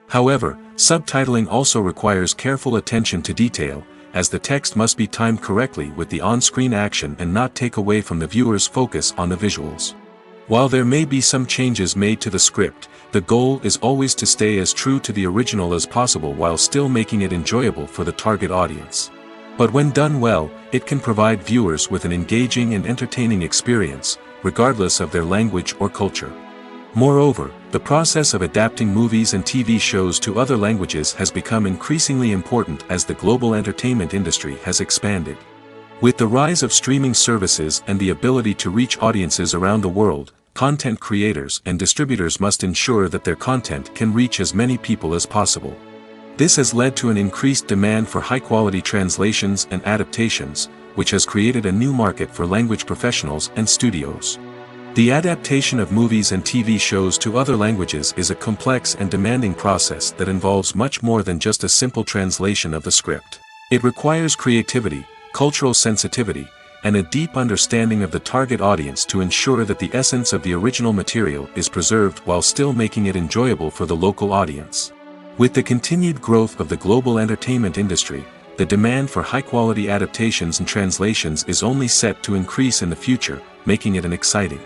However, subtitling also requires careful attention to detail, as the text must be timed correctly with the on-screen action and not take away from the viewer's focus on the visuals. While there may be some changes made to the script, the goal is always to stay as true to the original as possible while still making it enjoyable for the target audience. But when done well, it can provide viewers with an engaging and entertaining experience, regardless of their language or culture. Moreover, the process of adapting movies and TV shows to other languages has become increasingly important as the global entertainment industry has expanded. With the rise of streaming services and the ability to reach audiences around the world, content creators and distributors must ensure that their content can reach as many people as possible. This has led to an increased demand for high-quality translations and adaptations, which has created a new market for language professionals and studios. The adaptation of movies and TV shows to other languages is a complex and demanding process that involves much more than just a simple translation of the script. It requires creativity, cultural sensitivity, and a deep understanding of the target audience to ensure that the essence of the original material is preserved while still making it enjoyable for the local audience. With the continued growth of the global entertainment industry, the demand for high-quality adaptations and translations is only set to increase in the future, making it an exciting.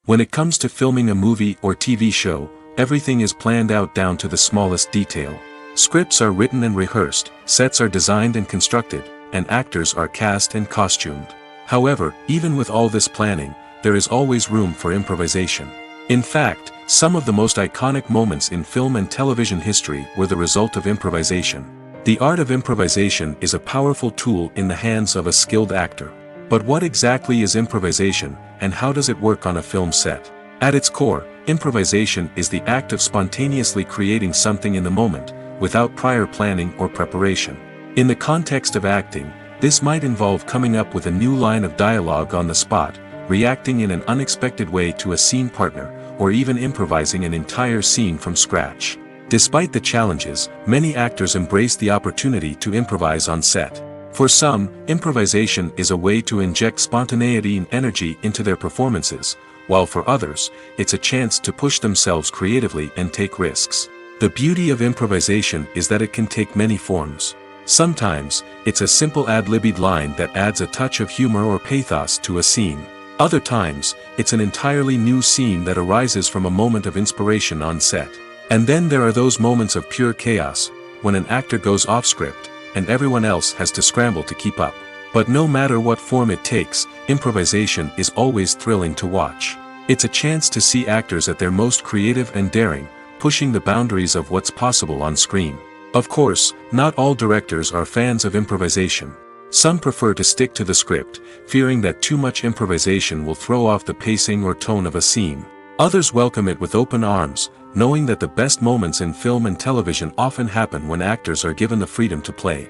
When it comes to filming a movie or TV show, everything is planned out down to the smallest detail. Scripts are written and rehearsed, sets are designed and constructed, and actors are cast and costumed. However, even with all this planning, there is always room for improvisation. In fact, some of the most iconic moments in film and television history were the result of improvisation. The art of improvisation is a powerful tool in the hands of a skilled actor. But what exactly is improvisation, and how does it work on a film set? At its core, improvisation is the act of spontaneously creating something in the moment, without prior planning or preparation. In the context of acting, This might involve coming up with a new line of dialogue on the spot, reacting in an unexpected way to a scene partner, or even improvising an entire scene from scratch. Despite the challenges, many actors embrace the opportunity to improvise on set. For some, improvisation is a way to inject spontaneity and energy into their performances, while for others, it's a chance to push themselves creatively and take risks. The beauty of improvisation is that it can take many forms. Sometimes, it's a simple ad-libbed line that adds a touch of humor or pathos to a scene. Other times, it's an entirely new scene that arises from a moment of inspiration on set. And then there are those moments of pure chaos, when an actor goes off script, and everyone else has to scramble to keep up. But no matter what form it takes, improvisation is always thrilling to watch. It's a chance to see actors at their most creative and daring, pushing the boundaries of what's possible on screen. Of course, not all directors are fans of improvisation. Some prefer to stick to the script, fearing that too much improvisation will throw off the pacing or tone of a scene. Others welcome it with open arms, knowing that the best moments in film and television often happen when actors are given the freedom to play.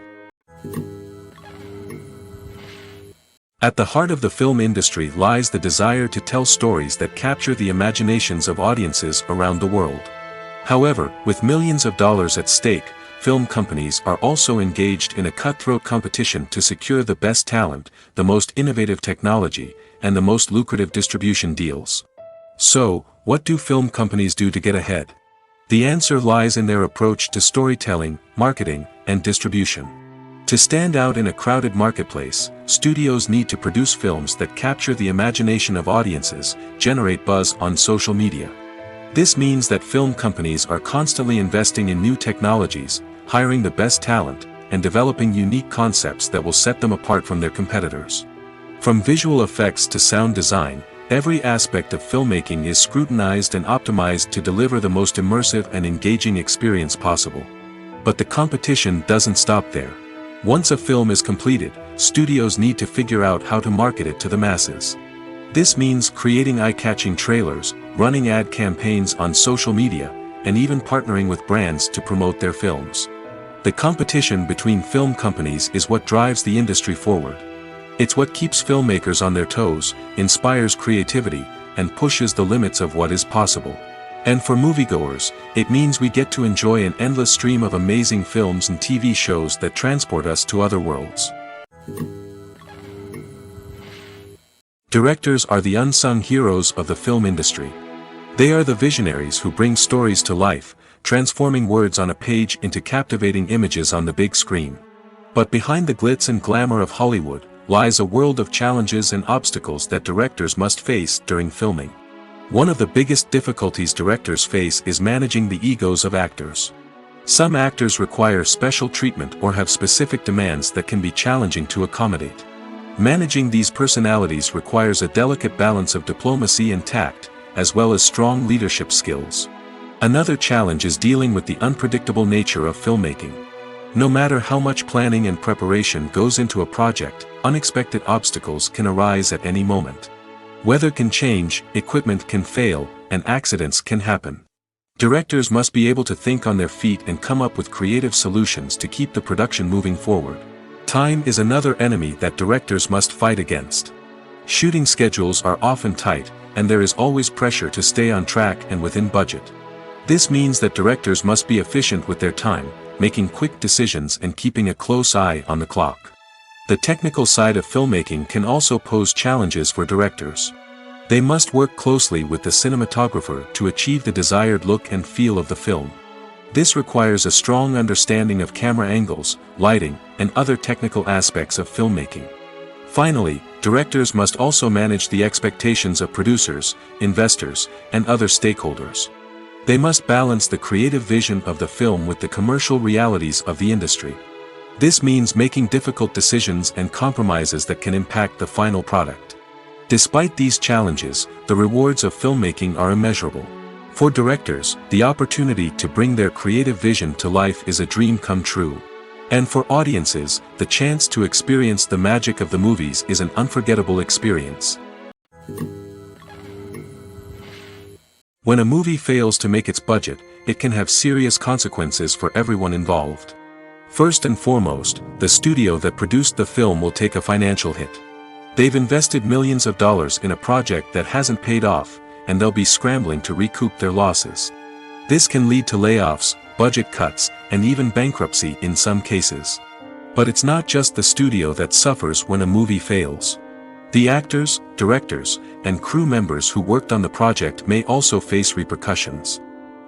At the heart of the film industry lies the desire to tell stories that capture the imaginations of audiences around the world. However, with millions of dollars at stake, film companies are also engaged in a cutthroat competition to secure the best talent, the most innovative technology, and the most lucrative distribution deals. So, what do film companies do to get ahead? The answer lies in their approach to storytelling, marketing, and distribution. To stand out in a crowded marketplace, studios need to produce films that capture the imagination of audiences, generate buzz on social media. This means that film companies are constantly investing in new technologies, hiring the best talent, and developing unique concepts that will set them apart from their competitors. From visual effects to sound design, every aspect of filmmaking is scrutinized and optimized to deliver the most immersive and engaging experience possible. But the competition doesn't stop there. Once a film is completed, studios need to figure out how to market it to the masses. This means creating eye-catching trailers, running ad campaigns on social media, and even partnering with brands to promote their films. The competition between film companies is what drives the industry forward. It's what keeps filmmakers on their toes, inspires creativity, and pushes the limits of what is possible. And for moviegoers, it means we get to enjoy an endless stream of amazing films and TV shows that transport us to other worlds. Directors are the unsung heroes of the film industry. They are the visionaries who bring stories to life, transforming words on a page into captivating images on the big screen. But behind the glitz and glamour of Hollywood, lies a world of challenges and obstacles that directors must face during filming. One of the biggest difficulties directors face is managing the egos of actors. Some actors require special treatment or have specific demands that can be challenging to accommodate. Managing these personalities requires a delicate balance of diplomacy and tact, as well as strong leadership skills. Another challenge is dealing with the unpredictable nature of filmmaking. No matter how much planning and preparation goes into a project, unexpected obstacles can arise at any moment. Weather can change, equipment can fail, and accidents can happen. Directors must be able to think on their feet and come up with creative solutions to keep the production moving forward. Time is another enemy that directors must fight against. Shooting schedules are often tight, and there is always pressure to stay on track and within budget. This means that directors must be efficient with their time, making quick decisions and keeping a close eye on the clock. The technical side of filmmaking can also pose challenges for directors. They must work closely with the cinematographer to achieve the desired look and feel of the film. This requires a strong understanding of camera angles, lighting, and other technical aspects of filmmaking. Finally, directors must also manage the expectations of producers, investors, and other stakeholders. They must balance the creative vision of the film with the commercial realities of the industry. This means making difficult decisions and compromises that can impact the final product. Despite these challenges, the rewards of filmmaking are immeasurable. For directors, the opportunity to bring their creative vision to life is a dream come true. And for audiences, the chance to experience the magic of the movies is an unforgettable experience. When a movie fails to make its budget, it can have serious consequences for everyone involved. First and foremost, the studio that produced the film will take a financial hit. They've invested millions of dollars in a project that hasn't paid off, and they'll be scrambling to recoup their losses. This can lead to layoffs, budget cuts, and even bankruptcy in some cases. But it's not just the studio that suffers when a movie fails. The actors, directors, and crew members who worked on the project may also face repercussions.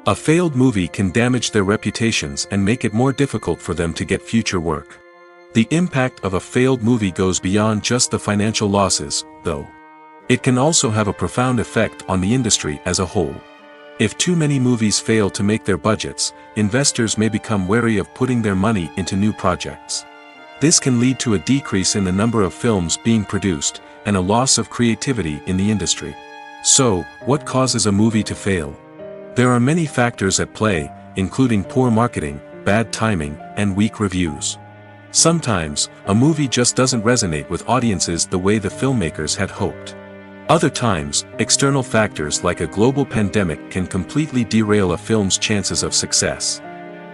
A failed movie can damage their reputations and make it more difficult for them to get future work. The impact of a failed movie goes beyond just the financial losses, though. It can also have a profound effect on the industry as a whole. If too many movies fail to make their budgets, investors may become wary of putting their money into new projects. This can lead to a decrease in the number of films being produced, and a loss of creativity in the industry. So, what causes a movie to fail? There are many factors at play, including poor marketing, bad timing, and weak reviews. Sometimes, a movie just doesn't resonate with audiences the way the filmmakers had hoped. Other times, external factors like a global pandemic can completely derail a film's chances of success.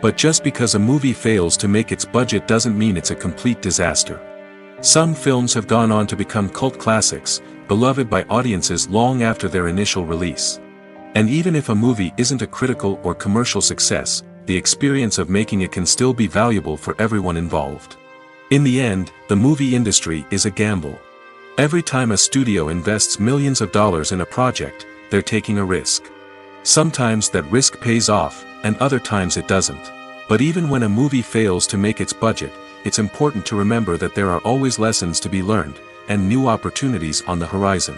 But just because a movie fails to make its budget doesn't mean it's a complete disaster. Some films have gone on to become cult classics, beloved by audiences long after their initial release. And even if a movie isn't a critical or commercial success, the experience of making it can still be valuable for everyone involved. In the end, the movie industry is a gamble. Every time a studio invests millions of dollars in a project, they're taking a risk. Sometimes that risk pays off, and other times it doesn't. But even when a movie fails to make its budget, it's important to remember that there are always lessons to be learned, and new opportunities on the horizon.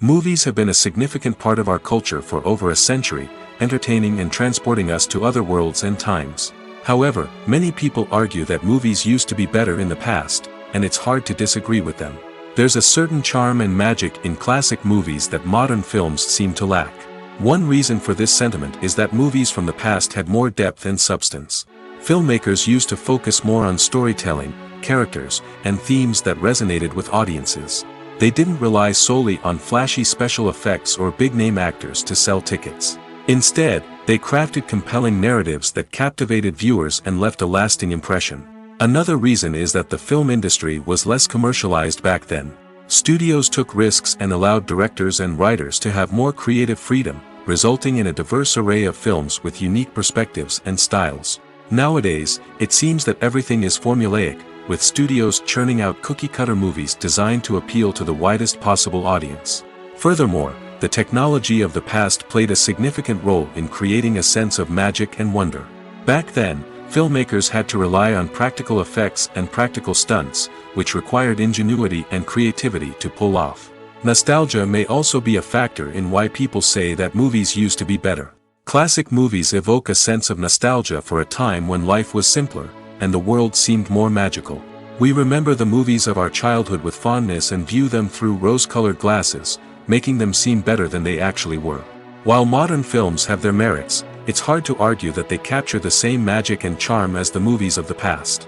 Movies have been a significant part of our culture for over a century, entertaining and transporting us to other worlds and times. However, many people argue that movies used to be better in the past, and it's hard to disagree with them. There's a certain charm and magic in classic movies that modern films seem to lack. One reason for this sentiment is that movies from the past had more depth and substance. Filmmakers used to focus more on storytelling, characters, and themes that resonated with audiences. They didn't rely solely on flashy special effects or big-name actors to sell tickets. Instead, they crafted compelling narratives that captivated viewers and left a lasting impression. Another reason is that the film industry was less commercialized back then. Studios took risks and allowed directors and writers to have more creative freedom, resulting in a diverse array of films with unique perspectives and styles. Nowadays, it seems that everything is formulaic, with studios churning out cookie-cutter movies designed to appeal to the widest possible audience. Furthermore, the technology of the past played a significant role in creating a sense of magic and wonder. Back then, filmmakers had to rely on practical effects and practical stunts, which required ingenuity and creativity to pull off. Nostalgia may also be a factor in why people say that movies used to be better. Classic movies evoke a sense of nostalgia for a time when life was simpler, and the world seemed more magical. We remember the movies of our childhood with fondness and view them through rose-colored glasses, making them seem better than they actually were. While modern films have their merits, it's hard to argue that they capture the same magic and charm as the movies of the past.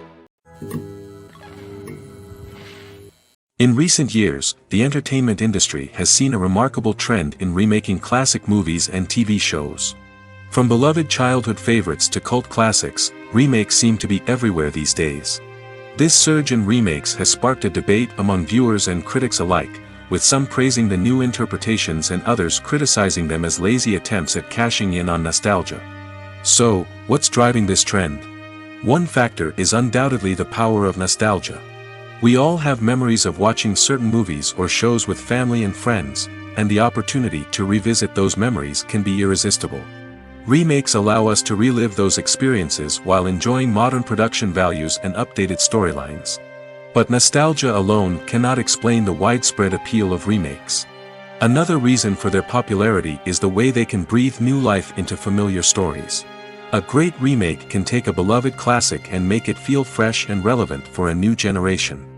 In recent years, the entertainment industry has seen a remarkable trend in remaking classic movies and TV shows. From beloved childhood favorites to cult classics, remakes seem to be everywhere these days. This surge in remakes has sparked a debate among viewers and critics alike, with some praising the new interpretations and others criticizing them as lazy attempts at cashing in on nostalgia. So, what's driving this trend? One factor is undoubtedly the power of nostalgia. We all have memories of watching certain movies or shows with family and friends, and the opportunity to revisit those memories can be irresistible. Remakes allow us to relive those experiences while enjoying modern production values and updated storylines. But nostalgia alone cannot explain the widespread appeal of remakes. Another reason for their popularity is the way they can breathe new life into familiar stories. A great remake can take a beloved classic and make it feel fresh and relevant for a new generation.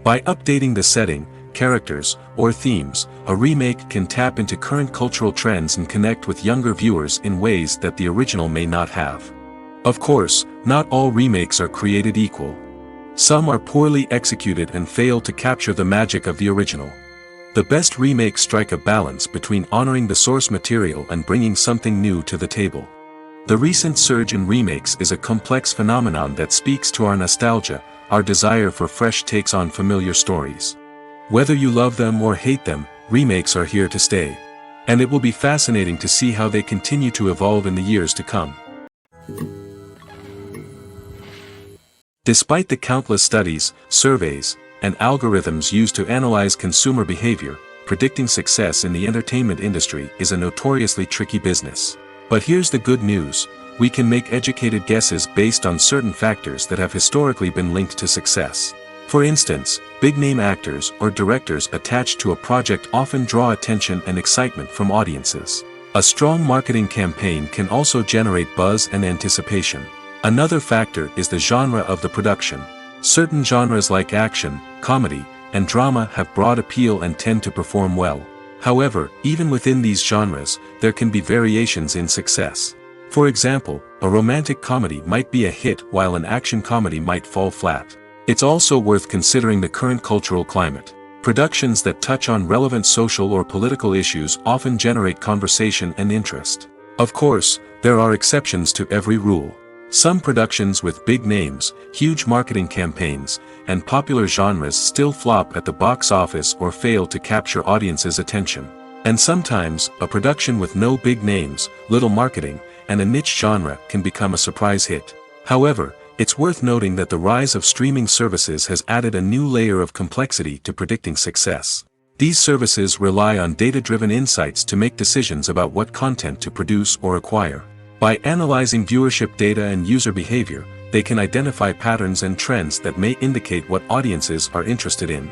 By updating the setting, characters, or themes, a remake can tap into current cultural trends and connect with younger viewers in ways that the original may not have. Of course, not all remakes are created equal. Some are poorly executed and fail to capture the magic of the original. The best remakes strike a balance between honoring the source material and bringing something new to the table. The recent surge in remakes is a complex phenomenon that speaks to our nostalgia, our desire for fresh takes on familiar stories. Whether you love them or hate them, remakes are here to stay. And it will be fascinating to see how they continue to evolve in the years to come. Despite the countless studies, surveys, and algorithms used to analyze consumer behavior, predicting success in the entertainment industry is a notoriously tricky business. But here's the good news: we can make educated guesses based on certain factors that have historically been linked to success. For instance, big-name actors or directors attached to a project often draw attention and excitement from audiences. A strong marketing campaign can also generate buzz and anticipation. Another factor is the genre of the production. Certain genres like action, comedy, and drama have broad appeal and tend to perform well. However, even within these genres, there can be variations in success. For example, a romantic comedy might be a hit while an action comedy might fall flat. It's also worth considering the current cultural climate. Productions that touch on relevant social or political issues often generate conversation and interest. Of course, there are exceptions to every rule. Some productions with big names, huge marketing campaigns, and popular genres still flop at the box office or fail to capture audiences' attention. And sometimes, a production with no big names, little marketing, and a niche genre can become a surprise hit. However, it's worth noting that the rise of streaming services has added a new layer of complexity to predicting success. These services rely on data-driven insights to make decisions about what content to produce or acquire. By analyzing viewership data and user behavior, they can identify patterns and trends that may indicate what audiences are interested in.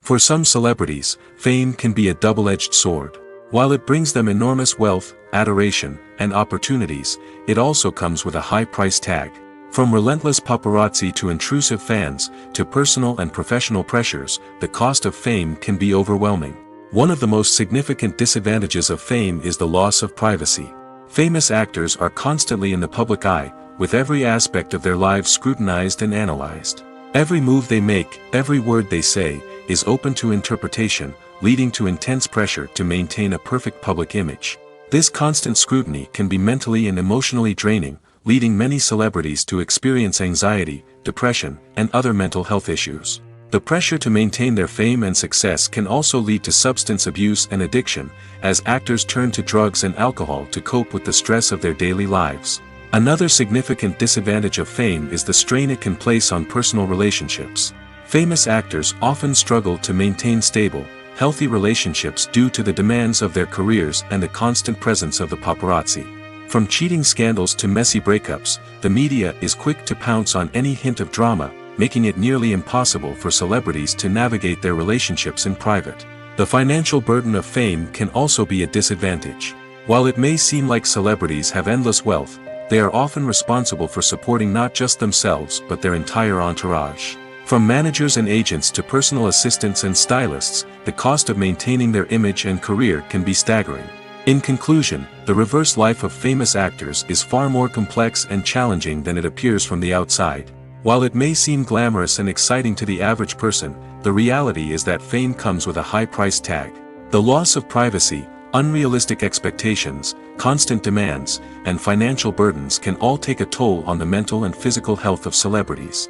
For some celebrities, fame can be a double-edged sword. While it brings them enormous wealth, adoration, and opportunities, it also comes with a high price tag. From relentless paparazzi to intrusive fans, to personal and professional pressures, the cost of fame can be overwhelming. One of the most significant disadvantages of fame is the loss of privacy. Famous actors are constantly in the public eye, with every aspect of their lives scrutinized and analyzed. Every move they make, every word they say, is open to interpretation, leading to intense pressure to maintain a perfect public image. This constant scrutiny can be mentally and emotionally draining, leading many celebrities to experience anxiety, depression, and other mental health issues. The pressure to maintain their fame and success can also lead to substance abuse and addiction, as actors turn to drugs and alcohol to cope with the stress of their daily lives. Another significant disadvantage of fame is the strain it can place on personal relationships. Famous actors often struggle to maintain stable, healthy relationships due to the demands of their careers and the constant presence of the paparazzi. From cheating scandals to messy breakups, the media is quick to pounce on any hint of drama, making it nearly impossible for celebrities to navigate their relationships in private. The financial burden of fame can also be a disadvantage. While it may seem like celebrities have endless wealth, they are often responsible for supporting not just themselves but their entire entourage. From managers and agents to personal assistants and stylists, the cost of maintaining their image and career can be staggering. In conclusion, the reverse life of famous actors is far more complex and challenging than it appears from the outside. While it may seem glamorous and exciting to the average person, the reality is that fame comes with a high price tag. The loss of privacy, unrealistic expectations, constant demands, and financial burdens can all take a toll on the mental and physical health of celebrities.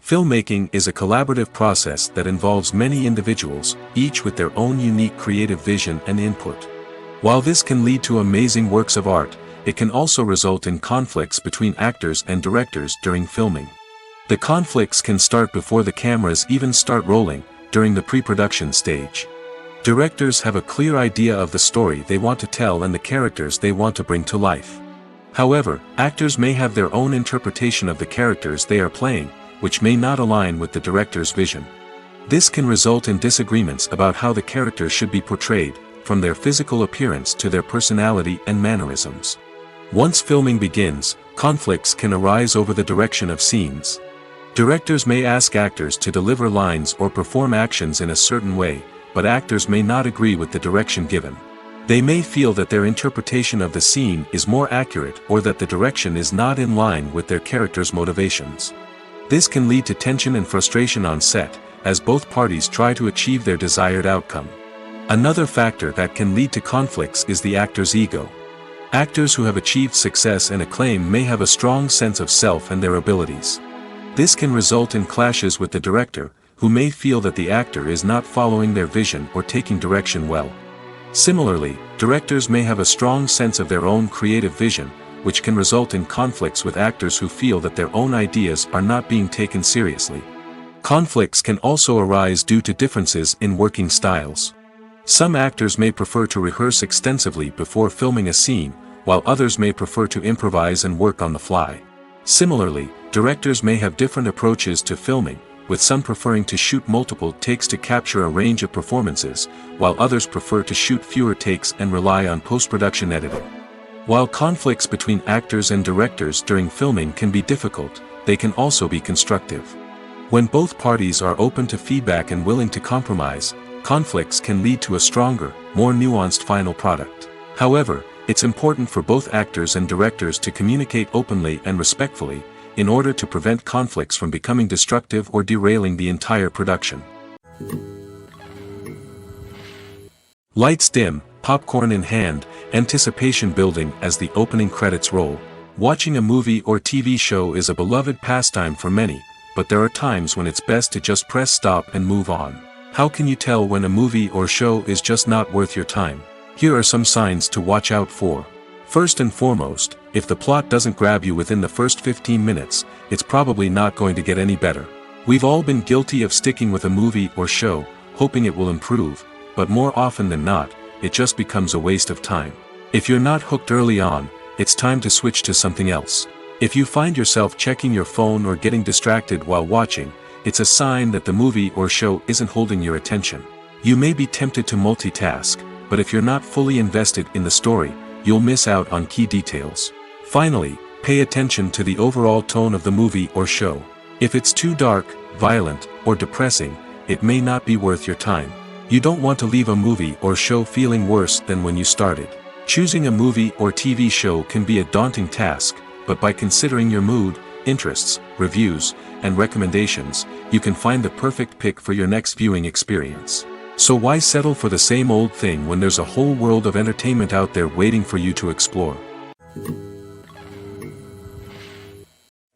Filmmaking is a collaborative process that involves many individuals, each with their own unique creative vision and input. While this can lead to amazing works of art, it can also result in conflicts between actors and directors during filming. The conflicts can start before the cameras even start rolling, during the pre-production stage. Directors have a clear idea of the story they want to tell and the characters they want to bring to life. However, actors may have their own interpretation of the characters they are playing, which may not align with the director's vision. This can result in disagreements about how the characters should be portrayed, from their physical appearance to their personality and mannerisms. Once filming begins, conflicts can arise over the direction of scenes. Directors may ask actors to deliver lines or perform actions in a certain way, but actors may not agree with the direction given. They may feel that their interpretation of the scene is more accurate or that the direction is not in line with their character's motivations. This can lead to tension and frustration on set, as both parties try to achieve their desired outcome. Another factor that can lead to conflicts is the actor's ego. Actors who have achieved success and acclaim may have a strong sense of self and their abilities. This can result in clashes with the director, who may feel that the actor is not following their vision or taking direction well. Similarly, directors may have a strong sense of their own creative vision, which can result in conflicts with actors who feel that their own ideas are not being taken seriously. Conflicts can also arise due to differences in working styles. Some actors may prefer to rehearse extensively before filming a scene, while others may prefer to improvise and work on the fly. Similarly, directors may have different approaches to filming, with some preferring to shoot multiple takes to capture a range of performances, while others prefer to shoot fewer takes and rely on post-production editing. While conflicts between actors and directors during filming can be difficult, they can also be constructive. When both parties are open to feedback and willing to compromise, conflicts can lead to a stronger, more nuanced final product. However, it's important for both actors and directors to communicate openly and respectfully, in order to prevent conflicts from becoming destructive or derailing the entire production. Lights dim, popcorn in hand, anticipation building as the opening credits roll. Watching a movie or TV show is a beloved pastime for many, but there are times when it's best to just press stop and move on. How can you tell when a movie or show is just not worth your time? Here are some signs to watch out for. First and foremost, if the plot doesn't grab you within the first 15 minutes, it's probably not going to get any better. We've all been guilty of sticking with a movie or show, hoping it will improve, but more often than not, it just becomes a waste of time. If you're not hooked early on, it's time to switch to something else. If you find yourself checking your phone or getting distracted while watching, it's a sign that the movie or show isn't holding your attention. You may be tempted to multitask, but if you're not fully invested in the story, you'll miss out on key details. Finally, pay attention to the overall tone of the movie or show. If it's too dark, violent, or depressing, it may not be worth your time. You don't want to leave a movie or show feeling worse than when you started. Choosing a movie or TV show can be a daunting task, but by considering your mood, interests, reviews, and recommendations, you can find the perfect pick for your next viewing experience. So why settle for the same old thing when there's a whole world of entertainment out there waiting for you to explore?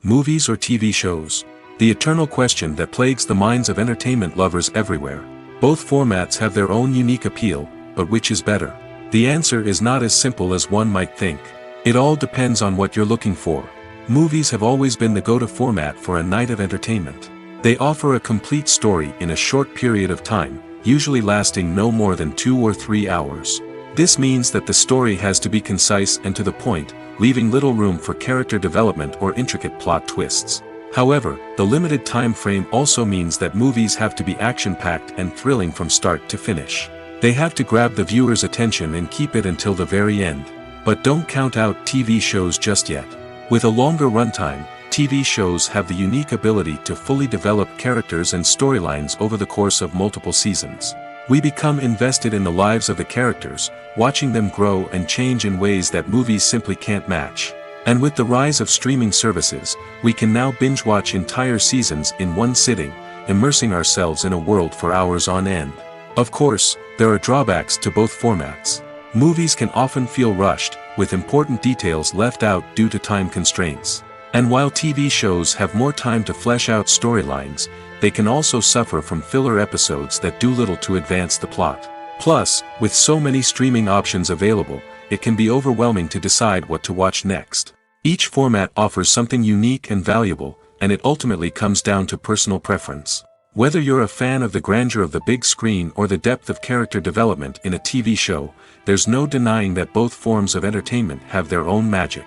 Movies or TV shows? The eternal question that plagues the minds of entertainment lovers everywhere. Both formats have their own unique appeal, but which is better? The answer is not as simple as one might think. It all depends on what you're looking for. Movies have always been the go-to format for a night of entertainment. They offer a complete story in a short period of time, usually lasting no more than 2 or 3 hours. This means that the story has to be concise and to the point, leaving little room for character development or intricate plot twists. However, the limited time frame also means that movies have to be action-packed and thrilling from start to finish. They have to grab the viewer's attention and keep it until the very end. But don't count out TV shows just yet. With a longer runtime, TV shows have the unique ability to fully develop characters and storylines over the course of multiple seasons. We become invested in the lives of the characters, watching them grow and change in ways that movies simply can't match. And with the rise of streaming services, we can now binge-watch entire seasons in one sitting, immersing ourselves in a world for hours on end. Of course, there are drawbacks to both formats. Movies can often feel rushed, with important details left out due to time constraints. And while TV shows have more time to flesh out storylines, they can also suffer from filler episodes that do little to advance the plot. Plus, with so many streaming options available, it can be overwhelming to decide what to watch next. Each format offers something unique and valuable, and it ultimately comes down to personal preference. Whether you're a fan of the grandeur of the big screen or the depth of character development in a TV show, there's no denying that both forms of entertainment have their own magic.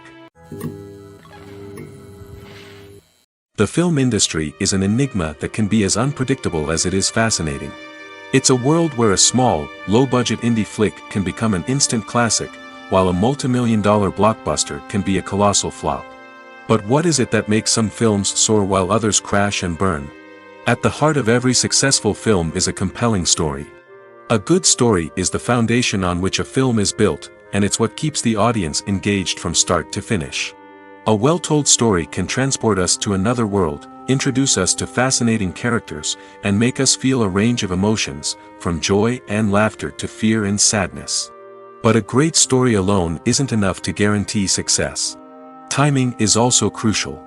The film industry is an enigma that can be as unpredictable as it is fascinating. It's a world where a small, low-budget indie flick can become an instant classic, while a multi-million-dollar blockbuster can be a colossal flop. But what is it that makes some films soar while others crash and burn? At the heart of every successful film is a compelling story. A good story is the foundation on which a film is built, and it's what keeps the audience engaged from start to finish. A well-told story can transport us to another world, introduce us to fascinating characters, and make us feel a range of emotions, from joy and laughter to fear and sadness. But a great story alone isn't enough to guarantee success. Timing is also crucial.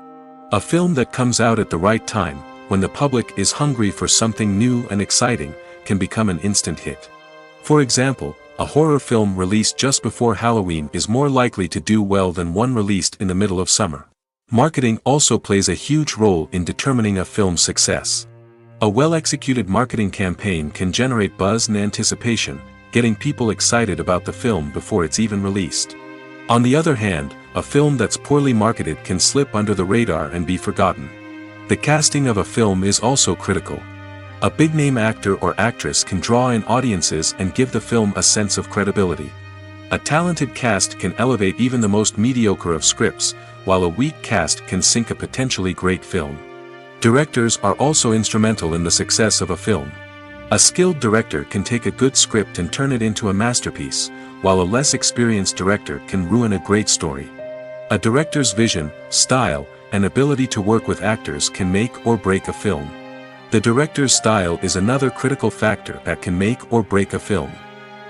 A film that comes out at the right time, when the public is hungry for something new and exciting, can become an instant hit. For example, a horror film released just before Halloween is more likely to do well than one released in the middle of summer. Marketing also plays a huge role in determining a film's success. A well-executed marketing campaign can generate buzz and anticipation, getting people excited about the film before it's even released. On the other hand, a film that's poorly marketed can slip under the radar and be forgotten. The casting of a film is also critical. A big-name actor or actress can draw in audiences and give the film a sense of credibility. A talented cast can elevate even the most mediocre of scripts, while a weak cast can sink a potentially great film. Directors are also instrumental in the success of a film. A skilled director can take a good script and turn it into a masterpiece, while a less experienced director can ruin a great story. A director's vision, style, and ability to work with actors can make or break a film. The director's style is another critical factor that can make or break a film.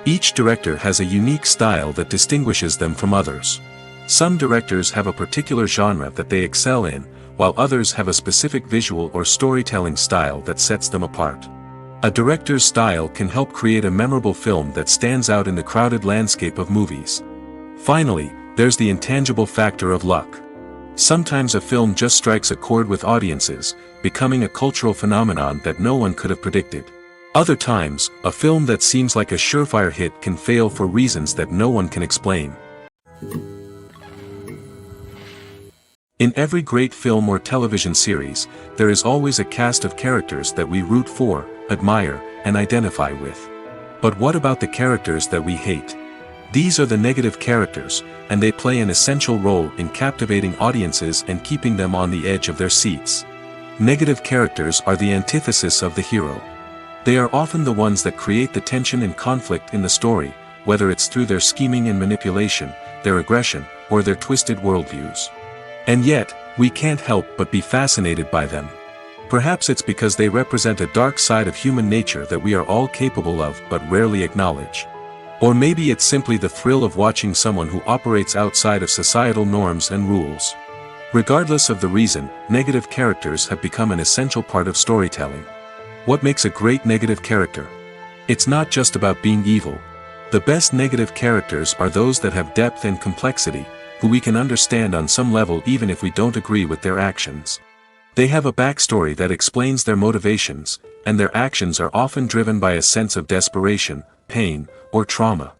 Each director has a unique style that distinguishes them from others. Some directors have a particular genre that they excel in, while others have a specific visual or storytelling style that sets them apart. A director's style can help create a memorable film that stands out in the crowded landscape of movies. Finally, there's the intangible factor of luck. Sometimes a film just strikes a chord with audiences, becoming a cultural phenomenon that no one could have predicted. Other times, a film that seems like a surefire hit can fail for reasons that no one can explain. In every great film or television series, there is always a cast of characters that we root for, admire, and identify with. But what about the characters that we hate? These are the negative characters, and they play an essential role in captivating audiences and keeping them on the edge of their seats. Negative characters are the antithesis of the hero. They are often the ones that create the tension and conflict in the story, whether it's through their scheming and manipulation, their aggression, or their twisted worldviews. And yet, we can't help but be fascinated by them. Perhaps it's because they represent a dark side of human nature that we are all capable of but rarely acknowledge. Or maybe it's simply the thrill of watching someone who operates outside of societal norms and rules. Regardless of the reason, negative characters have become an essential part of storytelling. What makes a great negative character? It's not just about being evil. The best negative characters are those that have depth and complexity, who we can understand on some level even if we don't agree with their actions. They have a backstory that explains their motivations, and their actions are often driven by a sense of desperation, pain, or trauma.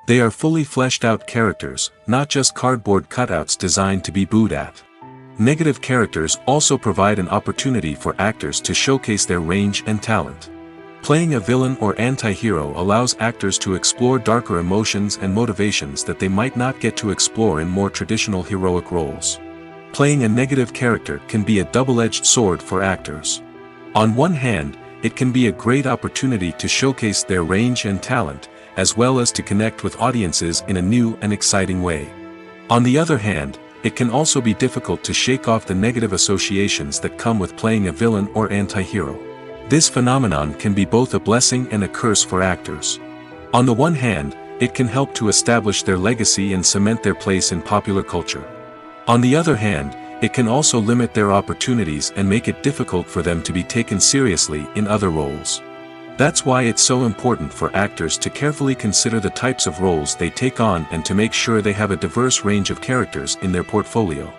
They are fully fleshed out characters, not just cardboard cutouts designed to be booed at. Negative characters also provide an opportunity for actors to showcase their range and talent. Playing a villain or anti-hero allows actors to explore darker emotions and motivations that they might not get to explore in more traditional heroic roles. Playing a negative character can be a double-edged sword for actors. On one hand, it can be a great opportunity to showcase their range and talent, as well as to connect with audiences in a new and exciting way. On the other hand, it can also be difficult to shake off the negative associations that come with playing a villain or anti-hero. This phenomenon can be both a blessing and a curse for actors. On the one hand, it can help to establish their legacy and cement their place in popular culture. On the other hand, it can also limit their opportunities and make it difficult for them to be taken seriously in other roles. That's why it's so important for actors to carefully consider the types of roles they take on and to make sure they have a diverse range of characters in their portfolio.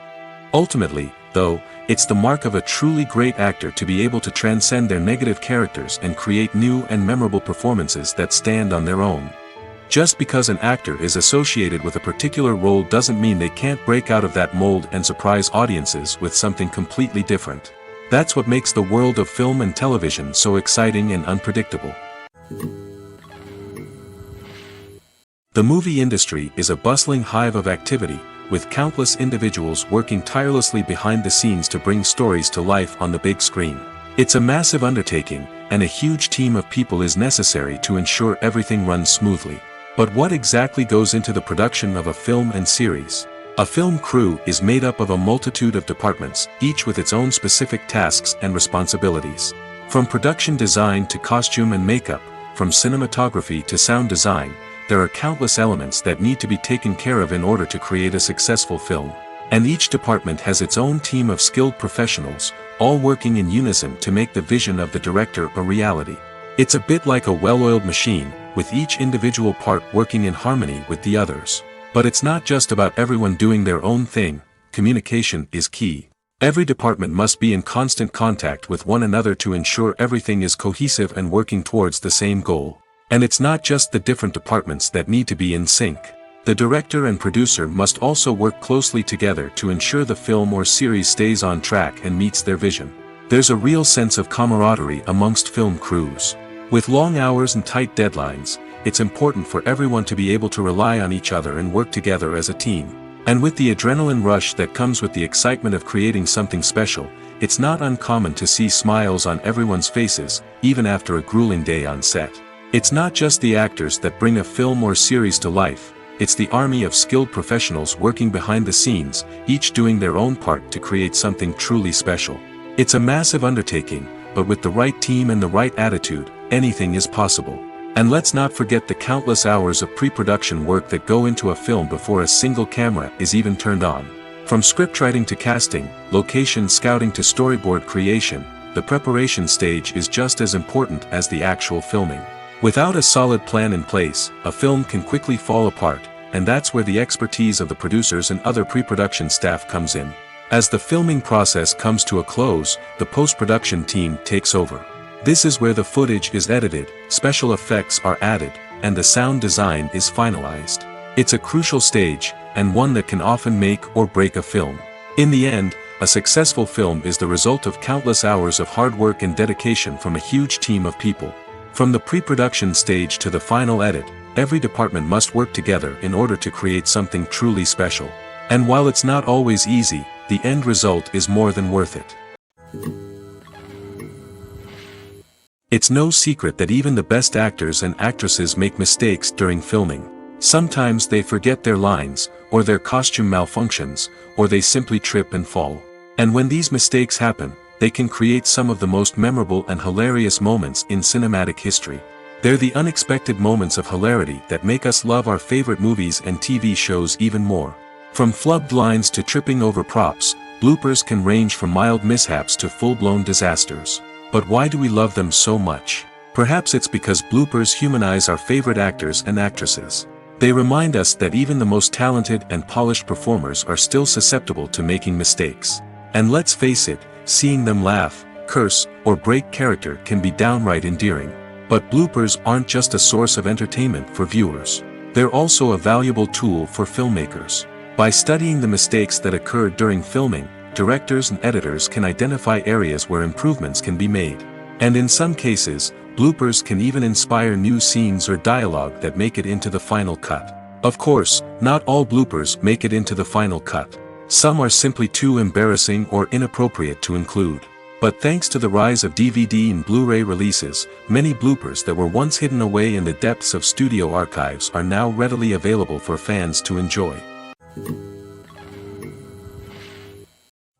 Ultimately, though, it's the mark of a truly great actor to be able to transcend their negative characters and create new and memorable performances that stand on their own. Just because an actor is associated with a particular role doesn't mean they can't break out of that mold and surprise audiences with something completely different. That's what makes the world of film and television so exciting and unpredictable. The movie industry is a bustling hive of activity, with countless individuals working tirelessly behind the scenes to bring stories to life on the big screen. It's a massive undertaking, and a huge team of people is necessary to ensure everything runs smoothly. But what exactly goes into the production of a film and series? A film crew is made up of a multitude of departments, each with its own specific tasks and responsibilities. From production design to costume and makeup, from cinematography to sound design, there are countless elements that need to be taken care of in order to create a successful film. And each department has its own team of skilled professionals, all working in unison to make the vision of the director a reality. It's a bit like a well-oiled machine, with each individual part working in harmony with the others. But it's not just about everyone doing their own thing. Communication is key. Every department must be in constant contact with one another to ensure everything is cohesive and working towards the same goal. And it's not just the different departments that need to be in sync. The director and producer must also work closely together to ensure the film or series stays on track and meets their vision. There's a real sense of camaraderie amongst film crews. With long hours and tight deadlines, it's important for everyone to be able to rely on each other and work together as a team. And with the adrenaline rush that comes with the excitement of creating something special, it's not uncommon to see smiles on everyone's faces, even after a grueling day on set. It's not just the actors that bring a film or series to life, it's the army of skilled professionals working behind the scenes, each doing their own part to create something truly special. It's a massive undertaking, but with the right team and the right attitude, anything is possible. And let's not forget the countless hours of pre-production work that go into a film before a single camera is even turned on. From scriptwriting to casting, location scouting to storyboard creation, the preparation stage is just as important as the actual filming. Without a solid plan in place, a film can quickly fall apart, and that's where the expertise of the producers and other pre-production staff comes in. As the filming process comes to a close, the post-production team takes over. This is where the footage is edited, special effects are added, and the sound design is finalized. It's a crucial stage, and one that can often make or break a film. In the end, a successful film is the result of countless hours of hard work and dedication from a huge team of people. From the pre-production stage to the final edit, every department must work together in order to create something truly special. And while it's not always easy, the end result is more than worth it. It's no secret that even the best actors and actresses make mistakes during filming. Sometimes they forget their lines, or their costume malfunctions, or they simply trip and fall. And when these mistakes happen, they can create some of the most memorable and hilarious moments in cinematic history. They're the unexpected moments of hilarity that make us love our favorite movies and TV shows even more. From flubbed lines to tripping over props, bloopers can range from mild mishaps to full-blown disasters. But why do we love them so much? Perhaps it's because bloopers humanize our favorite actors and actresses. They remind us that even the most talented and polished performers are still susceptible to making mistakes. And let's face it, seeing them laugh, curse, or break character can be downright endearing. But bloopers aren't just a source of entertainment for viewers. They're also a valuable tool for filmmakers. By studying the mistakes that occurred during filming, directors and editors can identify areas where improvements can be made. And in some cases, bloopers can even inspire new scenes or dialogue that make it into the final cut. Of course, not all bloopers make it into the final cut. Some are simply too embarrassing or inappropriate to include. But thanks to the rise of DVD and Blu-ray releases, many bloopers that were once hidden away in the depths of studio archives are now readily available for fans to enjoy.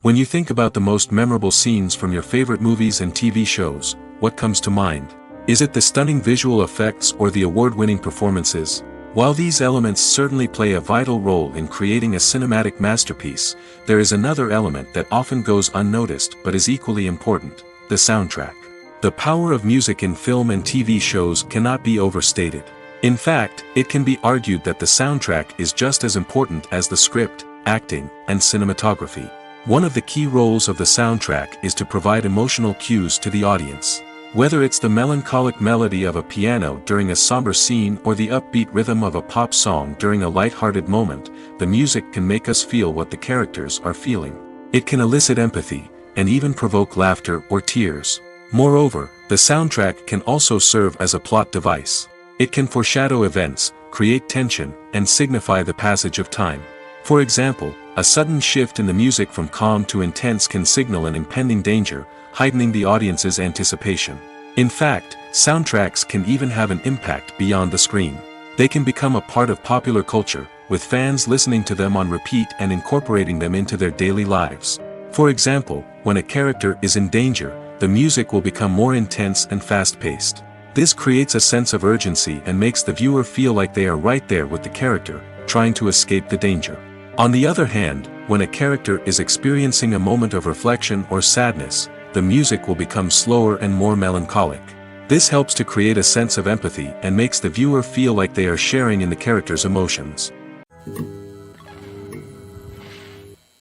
When you think about the most memorable scenes from your favorite movies and TV shows, what comes to mind? Is it the stunning visual effects or the award-winning performances? While these elements certainly play a vital role in creating a cinematic masterpiece, there is another element that often goes unnoticed but is equally important: the soundtrack. The power of music in film and TV shows cannot be overstated. In fact, it can be argued that the soundtrack is just as important as the script, acting, and cinematography. One of the key roles of the soundtrack is to provide emotional cues to the audience. Whether it's the melancholic melody of a piano during a somber scene or the upbeat rhythm of a pop song during a light-hearted moment, the music can make us feel what the characters are feeling. It can elicit empathy, and even provoke laughter or tears. Moreover, the soundtrack can also serve as a plot device. It can foreshadow events, create tension, and signify the passage of time. For example, a sudden shift in the music from calm to intense can signal an impending danger, heightening the audience's anticipation. In fact, soundtracks can even have an impact beyond the screen. They can become a part of popular culture, with fans listening to them on repeat and incorporating them into their daily lives. For example, when a character is in danger, the music will become more intense and fast-paced. This creates a sense of urgency and makes the viewer feel like they are right there with the character, trying to escape the danger. On the other hand, when a character is experiencing a moment of reflection or sadness, the music will become slower and more melancholic. This helps to create a sense of empathy and makes the viewer feel like they are sharing in the character's emotions.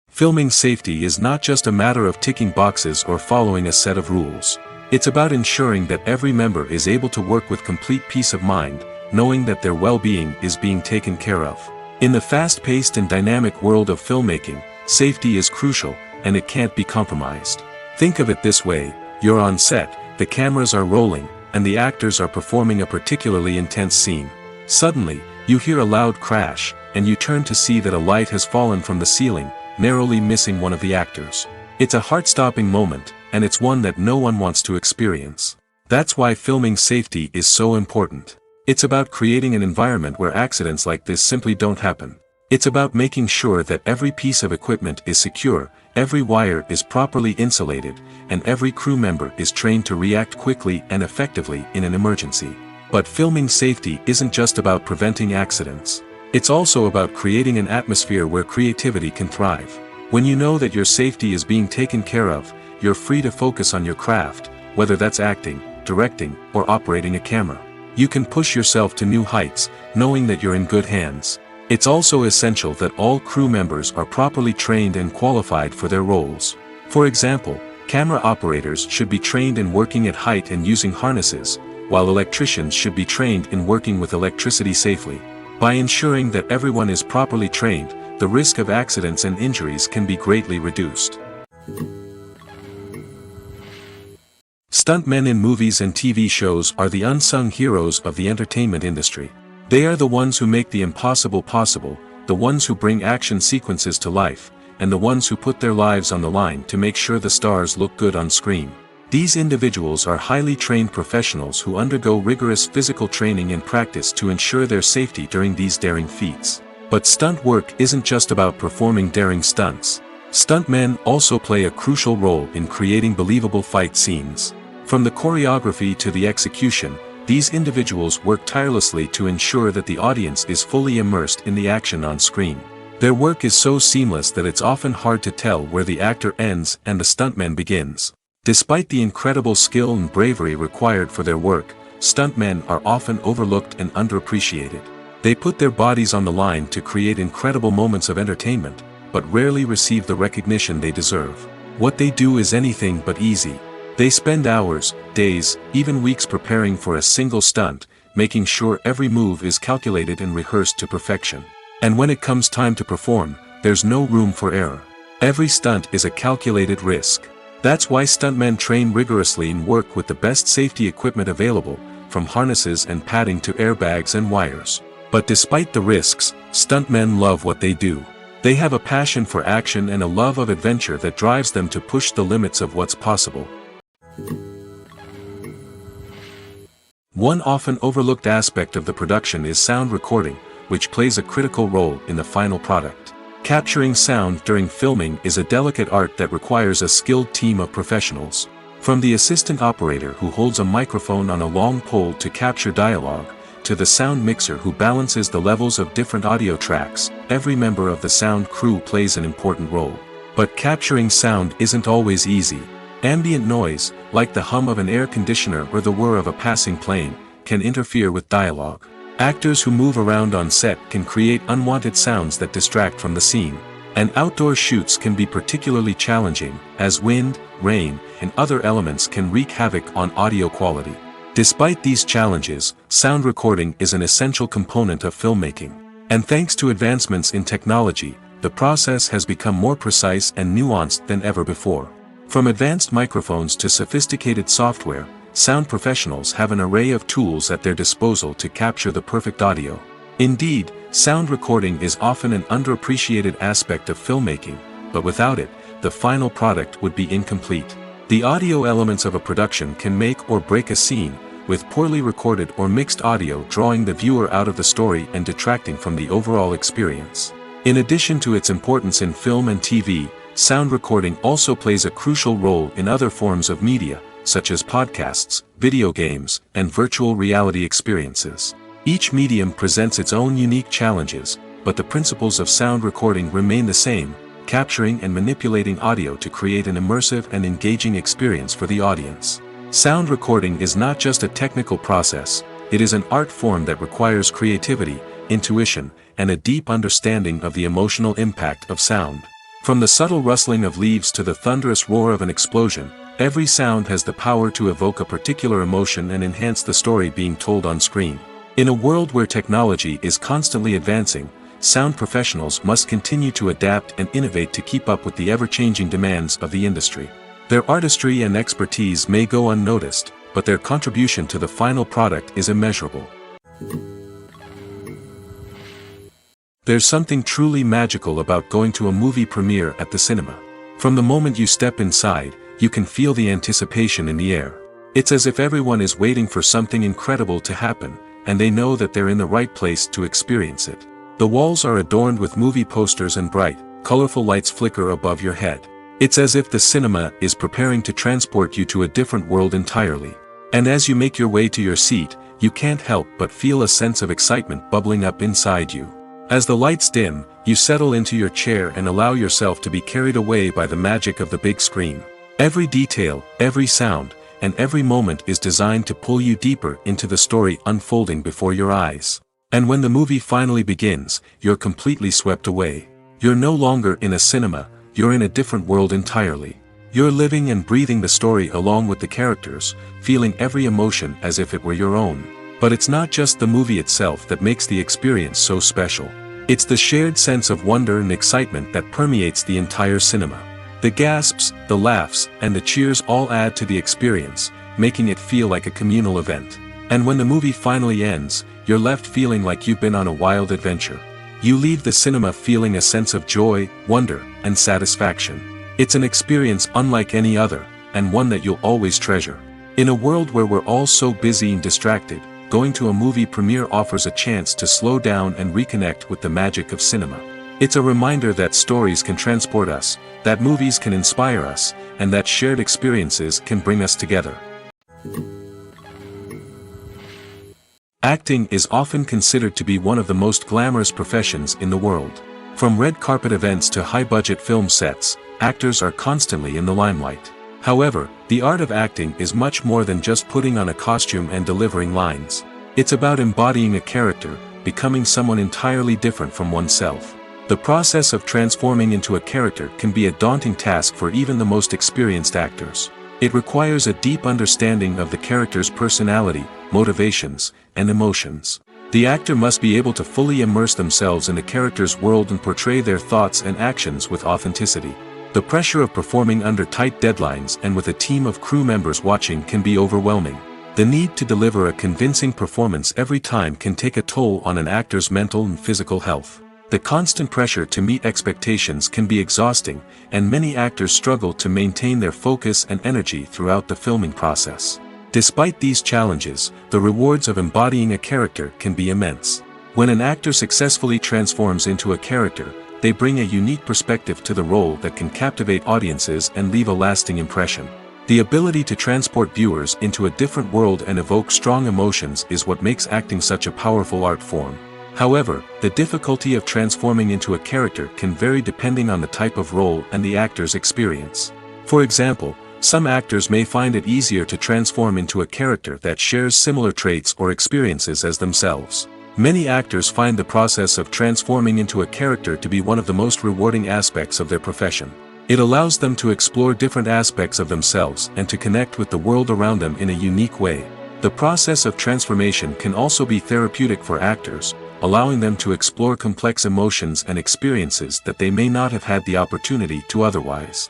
Filming safety is not just a matter of ticking boxes or following a set of rules. It's about ensuring that every member is able to work with complete peace of mind, knowing that their well-being is being taken care of. In the fast-paced and dynamic world of filmmaking, safety is crucial, and it can't be compromised. Think of it this way: you're on set, the cameras are rolling, and the actors are performing a particularly intense scene. Suddenly, you hear a loud crash, and you turn to see that a light has fallen from the ceiling, narrowly missing one of the actors. It's a heart-stopping moment, and it's one that no one wants to experience. That's why filming safety is so important. It's about creating an environment where accidents like this simply don't happen. It's about making sure that every piece of equipment is secure, every wire is properly insulated, and every crew member is trained to react quickly and effectively in an emergency. But filming safety isn't just about preventing accidents. It's also about creating an atmosphere where creativity can thrive. When you know that your safety is being taken care of, you're free to focus on your craft, whether that's acting, directing, or operating a camera. You can push yourself to new heights, knowing that you're in good hands. It's also essential that all crew members are properly trained and qualified for their roles. For example, camera operators should be trained in working at height and using harnesses, while electricians should be trained in working with electricity safely. By ensuring that everyone is properly trained, the risk of accidents and injuries can be greatly reduced. Stuntmen in movies and TV shows are the unsung heroes of the entertainment industry. They are the ones who make the impossible possible, the ones who bring action sequences to life, and the ones who put their lives on the line to make sure the stars look good on screen. These individuals are highly trained professionals who undergo rigorous physical training and practice to ensure their safety during these daring feats. But stunt work isn't just about performing daring stunts. Stuntmen also play a crucial role in creating believable fight scenes. From the choreography to the execution, these individuals work tirelessly to ensure that the audience is fully immersed in the action on screen. Their work is so seamless that it's often hard to tell where the actor ends and the stuntman begins. Despite the incredible skill and bravery required for their work, stuntmen are often overlooked and underappreciated. They put their bodies on the line to create incredible moments of entertainment, but rarely receive the recognition they deserve. What they do is anything but easy. They spend hours, days, even weeks preparing for a single stunt, making sure every move is calculated and rehearsed to perfection. And when it comes time to perform, there's no room for error. Every stunt is a calculated risk. That's why stuntmen train rigorously and work with the best safety equipment available, from harnesses and padding to airbags and wires. But despite the risks, stuntmen love what they do. They have a passion for action and a love of adventure that drives them to push the limits of what's possible. One often overlooked aspect of the production is sound recording, which plays a critical role in the final product. Capturing sound during filming is a delicate art that requires a skilled team of professionals. From the assistant operator who holds a microphone on a long pole to capture dialogue, to the sound mixer who balances the levels of different audio tracks, every member of the sound crew plays an important role. But capturing sound isn't always easy. Ambient noise, like the hum of an air conditioner or the whir of a passing plane, can interfere with dialogue. Actors who move around on set can create unwanted sounds that distract from the scene. And outdoor shoots can be particularly challenging, as wind, rain, and other elements can wreak havoc on audio quality. Despite these challenges, sound recording is an essential component of filmmaking. And thanks to advancements in technology, the process has become more precise and nuanced than ever before. From advanced microphones to sophisticated software, sound professionals have an array of tools at their disposal to capture the perfect audio. Indeed, sound recording is often an underappreciated aspect of filmmaking, but without it, the final product would be incomplete. The audio elements of a production can make or break a scene, with poorly recorded or mixed audio drawing the viewer out of the story and detracting from the overall experience. In addition to its importance in film and TV, sound recording also plays a crucial role in other forms of media, such as podcasts, video games, and virtual reality experiences. Each medium presents its own unique challenges, but the principles of sound recording remain the same, capturing and manipulating audio to create an immersive and engaging experience for the audience. Sound recording is not just a technical process, it is an art form that requires creativity, intuition, and a deep understanding of the emotional impact of sound. From the subtle rustling of leaves to the thunderous roar of an explosion, every sound has the power to evoke a particular emotion and enhance the story being told on screen. In a world where technology is constantly advancing, sound professionals must continue to adapt and innovate to keep up with the ever-changing demands of the industry. Their artistry and expertise may go unnoticed, but their contribution to the final product is immeasurable. There's something truly magical about going to a movie premiere at the cinema. From the moment you step inside, you can feel the anticipation in the air. It's as if everyone is waiting for something incredible to happen, and they know that they're in the right place to experience it. The walls are adorned with movie posters and bright, colorful lights flicker above your head. It's as if the cinema is preparing to transport you to a different world entirely. And as you make your way to your seat, you can't help but feel a sense of excitement bubbling up inside you. As the lights dim, you settle into your chair and allow yourself to be carried away by the magic of the big screen. Every detail, every sound, and every moment is designed to pull you deeper into the story unfolding before your eyes. And when the movie finally begins, you're completely swept away. You're no longer in a cinema, you're in a different world entirely. You're living and breathing the story along with the characters, feeling every emotion as if it were your own. But it's not just the movie itself that makes the experience so special. It's the shared sense of wonder and excitement that permeates the entire cinema. The gasps, the laughs, and the cheers all add to the experience, making it feel like a communal event. And when the movie finally ends, you're left feeling like you've been on a wild adventure. You leave the cinema feeling a sense of joy, wonder, and satisfaction. It's an experience unlike any other, and one that you'll always treasure. In a world where we're all so busy and distracted, going to a movie premiere offers a chance to slow down and reconnect with the magic of cinema. It's a reminder that stories can transport us, that movies can inspire us, and that shared experiences can bring us together. Acting is often considered to be one of the most glamorous professions in the world. From red carpet events to high-budget film sets, actors are constantly in the limelight. However, the art of acting is much more than just putting on a costume and delivering lines. It's about embodying a character, becoming someone entirely different from oneself. The process of transforming into a character can be a daunting task for even the most experienced actors. It requires a deep understanding of the character's personality, motivations, and emotions. The actor must be able to fully immerse themselves in the character's world and portray their thoughts and actions with authenticity. The pressure of performing under tight deadlines and with a team of crew members watching can be overwhelming. The need to deliver a convincing performance every time can take a toll on an actor's mental and physical health. The constant pressure to meet expectations can be exhausting, and many actors struggle to maintain their focus and energy throughout the filming process. Despite these challenges, the rewards of embodying a character can be immense. When an actor successfully transforms into a character, they bring a unique perspective to the role that can captivate audiences and leave a lasting impression. The ability to transport viewers into a different world and evoke strong emotions is what makes acting such a powerful art form. However, the difficulty of transforming into a character can vary depending on the type of role and the actor's experience. For example, some actors may find it easier to transform into a character that shares similar traits or experiences as themselves. Many actors find the process of transforming into a character to be one of the most rewarding aspects of their profession. It allows them to explore different aspects of themselves and to connect with the world around them in a unique way. The process of transformation can also be therapeutic for actors, allowing them to explore complex emotions and experiences that they may not have had the opportunity to otherwise.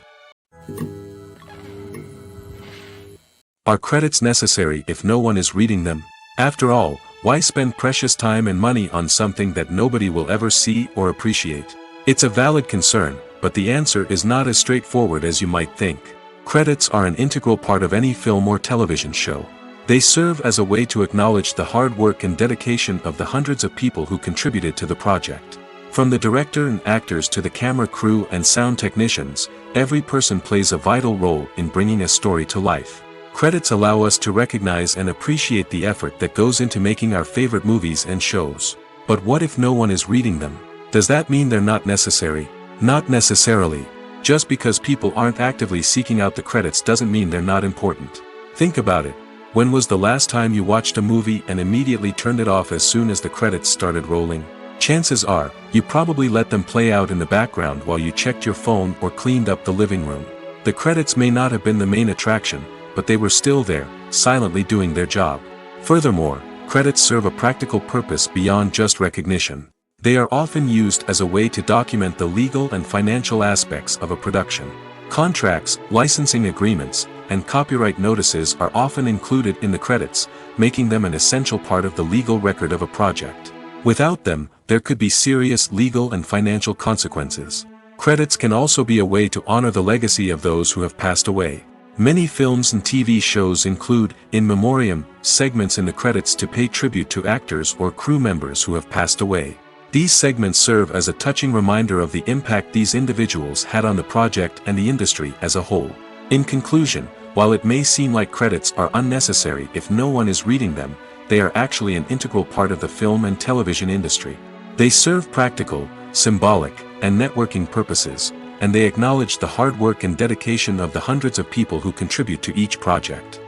Are credits necessary if no one is reading them? After all, why spend precious time and money on something that nobody will ever see or appreciate? It's a valid concern, but the answer is not as straightforward as you might think. Credits are an integral part of any film or television show. They serve as a way to acknowledge the hard work and dedication of the hundreds of people who contributed to the project. From the director and actors to the camera crew and sound technicians, every person plays a vital role in bringing a story to life. Credits allow us to recognize and appreciate the effort that goes into making our favorite movies and shows. But what if no one is reading them? Does that mean they're not necessary? Not necessarily. Just because people aren't actively seeking out the credits doesn't mean they're not important. Think about it. When was the last time you watched a movie and immediately turned it off as soon as the credits started rolling? Chances are, you probably let them play out in the background while you checked your phone or cleaned up the living room. The credits may not have been the main attraction, but they were still there, silently doing their job. Furthermore, credits serve a practical purpose beyond just recognition. They are often used as a way to document the legal and financial aspects of a production. Contracts, licensing agreements, and copyright notices are often included in the credits, making them an essential part of the legal record of a project. Without them, there could be serious legal and financial consequences. Credits can also be a way to honor the legacy of those who have passed away. Many films and TV shows include, in memoriam, segments in the credits to pay tribute to actors or crew members who have passed away. These segments serve as a touching reminder of the impact these individuals had on the project and the industry as a whole. In conclusion, while it may seem like credits are unnecessary if no one is reading them, they are actually an integral part of the film and television industry. They serve practical, symbolic, and networking purposes, and they acknowledge the hard work and dedication of the hundreds of people who contribute to each project.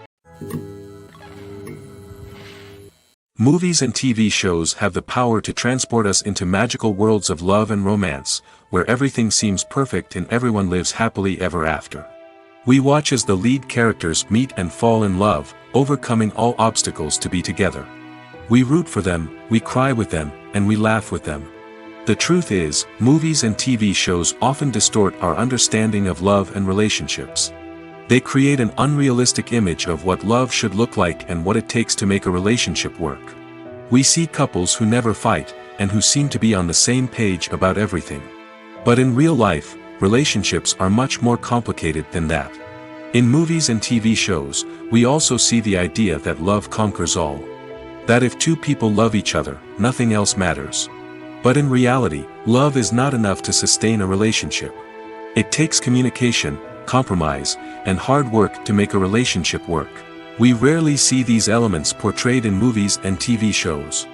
Movies and TV shows have the power to transport us into magical worlds of love and romance, where everything seems perfect and everyone lives happily ever after. We watch as the lead characters meet and fall in love, overcoming all obstacles to be together. We root for them, we cry with them, and we laugh with them. The truth is, movies and TV shows often distort our understanding of love and relationships. They create an unrealistic image of what love should look like and what it takes to make a relationship work. We see couples who never fight, and who seem to be on the same page about everything. But in real life, relationships are much more complicated than that. In movies and TV shows, we also see the idea that love conquers all. That if two people love each other, nothing else matters. But in reality, love is not enough to sustain a relationship. It takes communication, compromise, and hard work to make a relationship work. We rarely see these elements portrayed in movies and TV shows.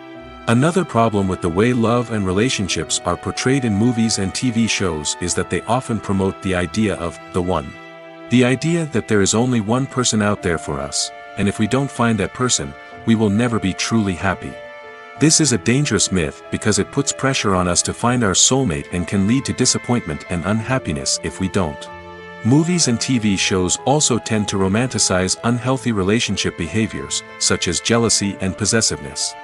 Another problem with the way love and relationships are portrayed in movies and TV shows is that they often promote the idea of the one. The idea that there is only one person out there for us, and if we don't find that person, we will never be truly happy. This is a dangerous myth because it puts pressure on us to find our soulmate and can lead to disappointment and unhappiness if we don't. Movies and TV shows also tend to romanticize unhealthy relationship behaviors, such as jealousy and possessiveness.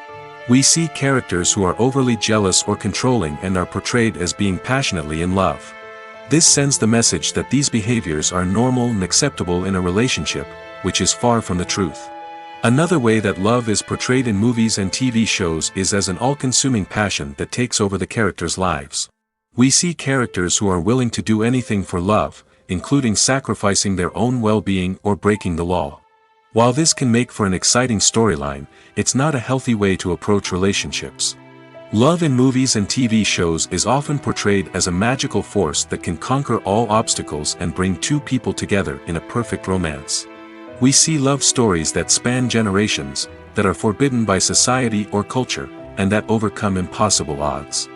We see characters who are overly jealous or controlling and are portrayed as being passionately in love. This sends the message that these behaviors are normal and acceptable in a relationship, which is far from the truth. Another way that love is portrayed in movies and TV shows is as an all-consuming passion that takes over the characters' lives. We see characters who are willing to do anything for love, including sacrificing their own well-being or breaking the law. While this can make for an exciting storyline, it's not a healthy way to approach relationships. Love in movies and TV shows is often portrayed as a magical force that can conquer all obstacles and bring two people together in a perfect romance. We see love stories that span generations, that are forbidden by society or culture, and that overcome impossible odds.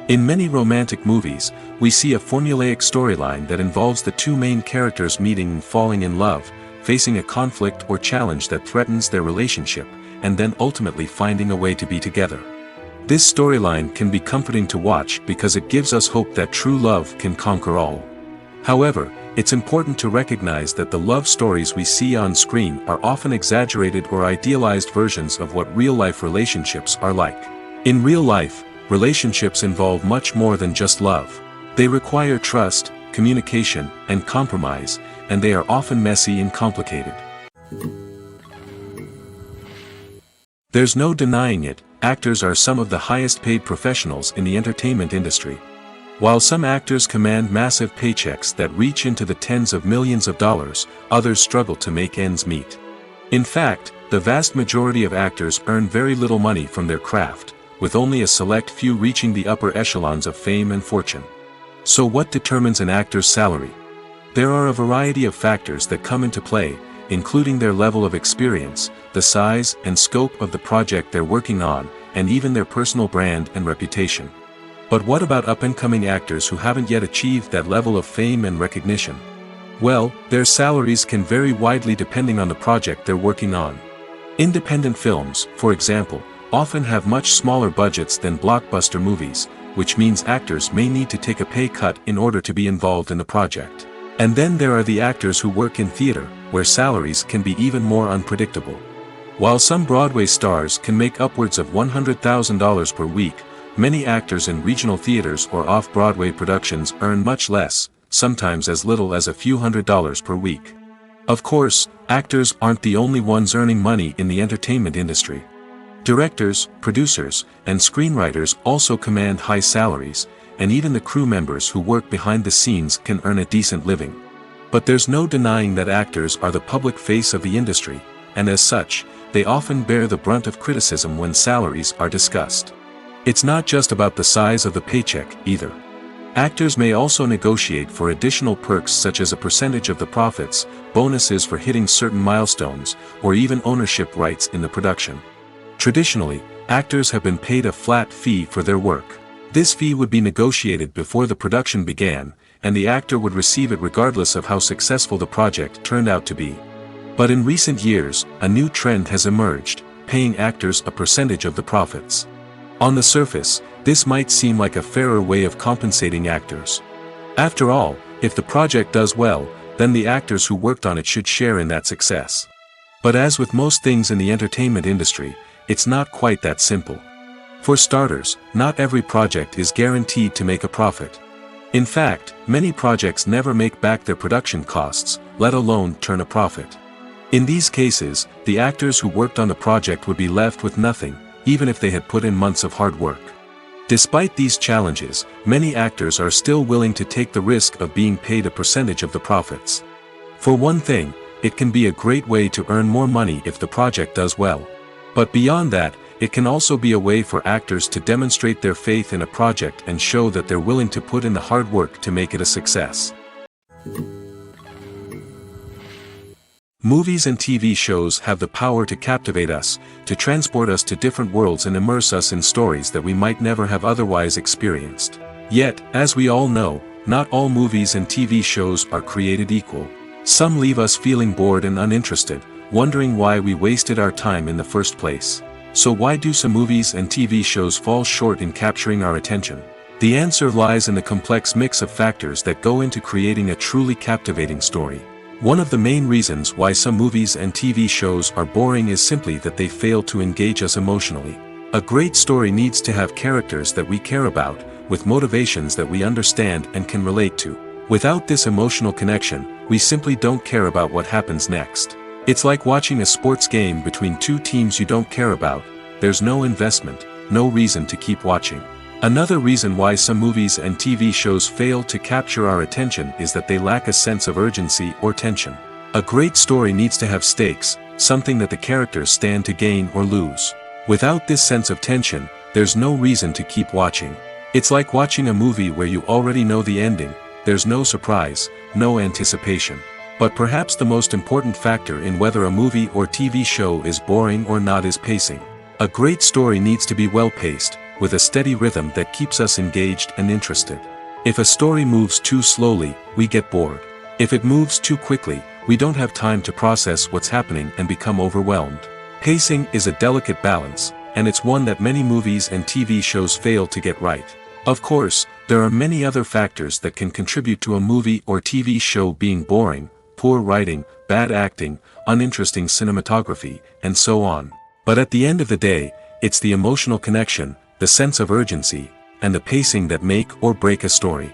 In many romantic movies, we see a formulaic storyline that involves the two main characters meeting and falling in love, facing a conflict or challenge that threatens their relationship, and then ultimately finding a way to be together. This storyline can be comforting to watch because it gives us hope that true love can conquer all. However, it's important to recognize that the love stories we see on screen are often exaggerated or idealized versions of what real-life relationships are like. In real life, relationships involve much more than just love. They require trust, communication, and compromise, and they are often messy and complicated. There's no denying it, actors are some of the highest-paid professionals in the entertainment industry. While some actors command massive paychecks that reach into the tens of millions of dollars, others struggle to make ends meet. In fact, The vast majority of actors earn very little money from their craft, with only a select few reaching the upper echelons of fame and fortune. So what determines an actor's salary? There are a variety of factors that come into play, including their level of experience, the size and scope of the project they're working on, and even their personal brand and reputation. But what about up-and-coming actors who haven't yet achieved that level of fame and recognition? Well, their salaries can vary widely depending on the project they're working on. Independent films, for example, often have much smaller budgets than blockbuster movies, which means actors may need to take a pay cut in order to be involved in the project. And then there are the actors who work in theater, where salaries can be even more unpredictable. While some Broadway stars can make upwards of $100,000 per week, many actors in regional theaters or off-Broadway productions earn much less, sometimes as little as a few $100s per week. Of course, actors aren't the only ones earning money in the entertainment industry. Directors, producers, and screenwriters also command high salaries, and even the crew members who work behind the scenes can earn a decent living. But there's no denying that actors are the public face of the industry, and as such, they often bear the brunt of criticism when salaries are discussed. It's not just about the size of the paycheck, either. Actors may also negotiate for additional perks such as a percentage of the profits, bonuses for hitting certain milestones, or even ownership rights in the production. Traditionally, actors have been paid a flat fee for their work. This fee would be negotiated before the production began, and the actor would receive it regardless of how successful the project turned out to be. But in recent years, a new trend has emerged, paying actors a percentage of the profits. On the surface, this might seem like a fairer way of compensating actors. After all, if the project does well, then the actors who worked on it should share in that success. But as with most things in the entertainment industry, it's not quite that simple. For starters, not every project is guaranteed to make a profit. In fact, many projects never make back their production costs, let alone turn a profit. In these cases, the actors who worked on the project would be left with nothing, even if they had put in months of hard work. Despite these challenges, many actors are still willing to take the risk of being paid a percentage of the profits. For one thing, it can be a great way to earn more money if the project does well. But beyond that, it can also be a way for actors to demonstrate their faith in a project and show that they're willing to put in the hard work to make it a success. Movies and TV shows have the power to captivate us, to transport us to different worlds and immerse us in stories that we might never have otherwise experienced. Yet, as we all know, not all movies and TV shows are created equal. Some leave us feeling bored and uninterested, wondering why we wasted our time in the first place. So why do some movies and TV shows fall short in capturing our attention? The answer lies in the complex mix of factors that go into creating a truly captivating story. One of the main reasons why some movies and TV shows are boring is simply that they fail to engage us emotionally. A great story needs to have characters that we care about, with motivations that we understand and can relate to. Without this emotional connection, we simply don't care about what happens next. It's like watching a sports game between two teams you don't care about. There's no investment, no reason to keep watching. Another reason why some movies and TV shows fail to capture our attention is that they lack a sense of urgency or tension. A great story needs to have stakes, something that the characters stand to gain or lose. Without this sense of tension, there's no reason to keep watching. It's like watching a movie where you already know the ending. There's no surprise, no anticipation. But perhaps the most important factor in whether a movie or TV show is boring or not is pacing. A great story needs to be well-paced, with a steady rhythm that keeps us engaged and interested. If a story moves too slowly, we get bored. If it moves too quickly, we don't have time to process what's happening and become overwhelmed. Pacing is a delicate balance, and it's one that many movies and TV shows fail to get right. Of course, there are many other factors that can contribute to a movie or TV show being boring: poor writing, bad acting, uninteresting cinematography, and so on. But at the end of the day, it's the emotional connection, the sense of urgency, and the pacing that make or break a story.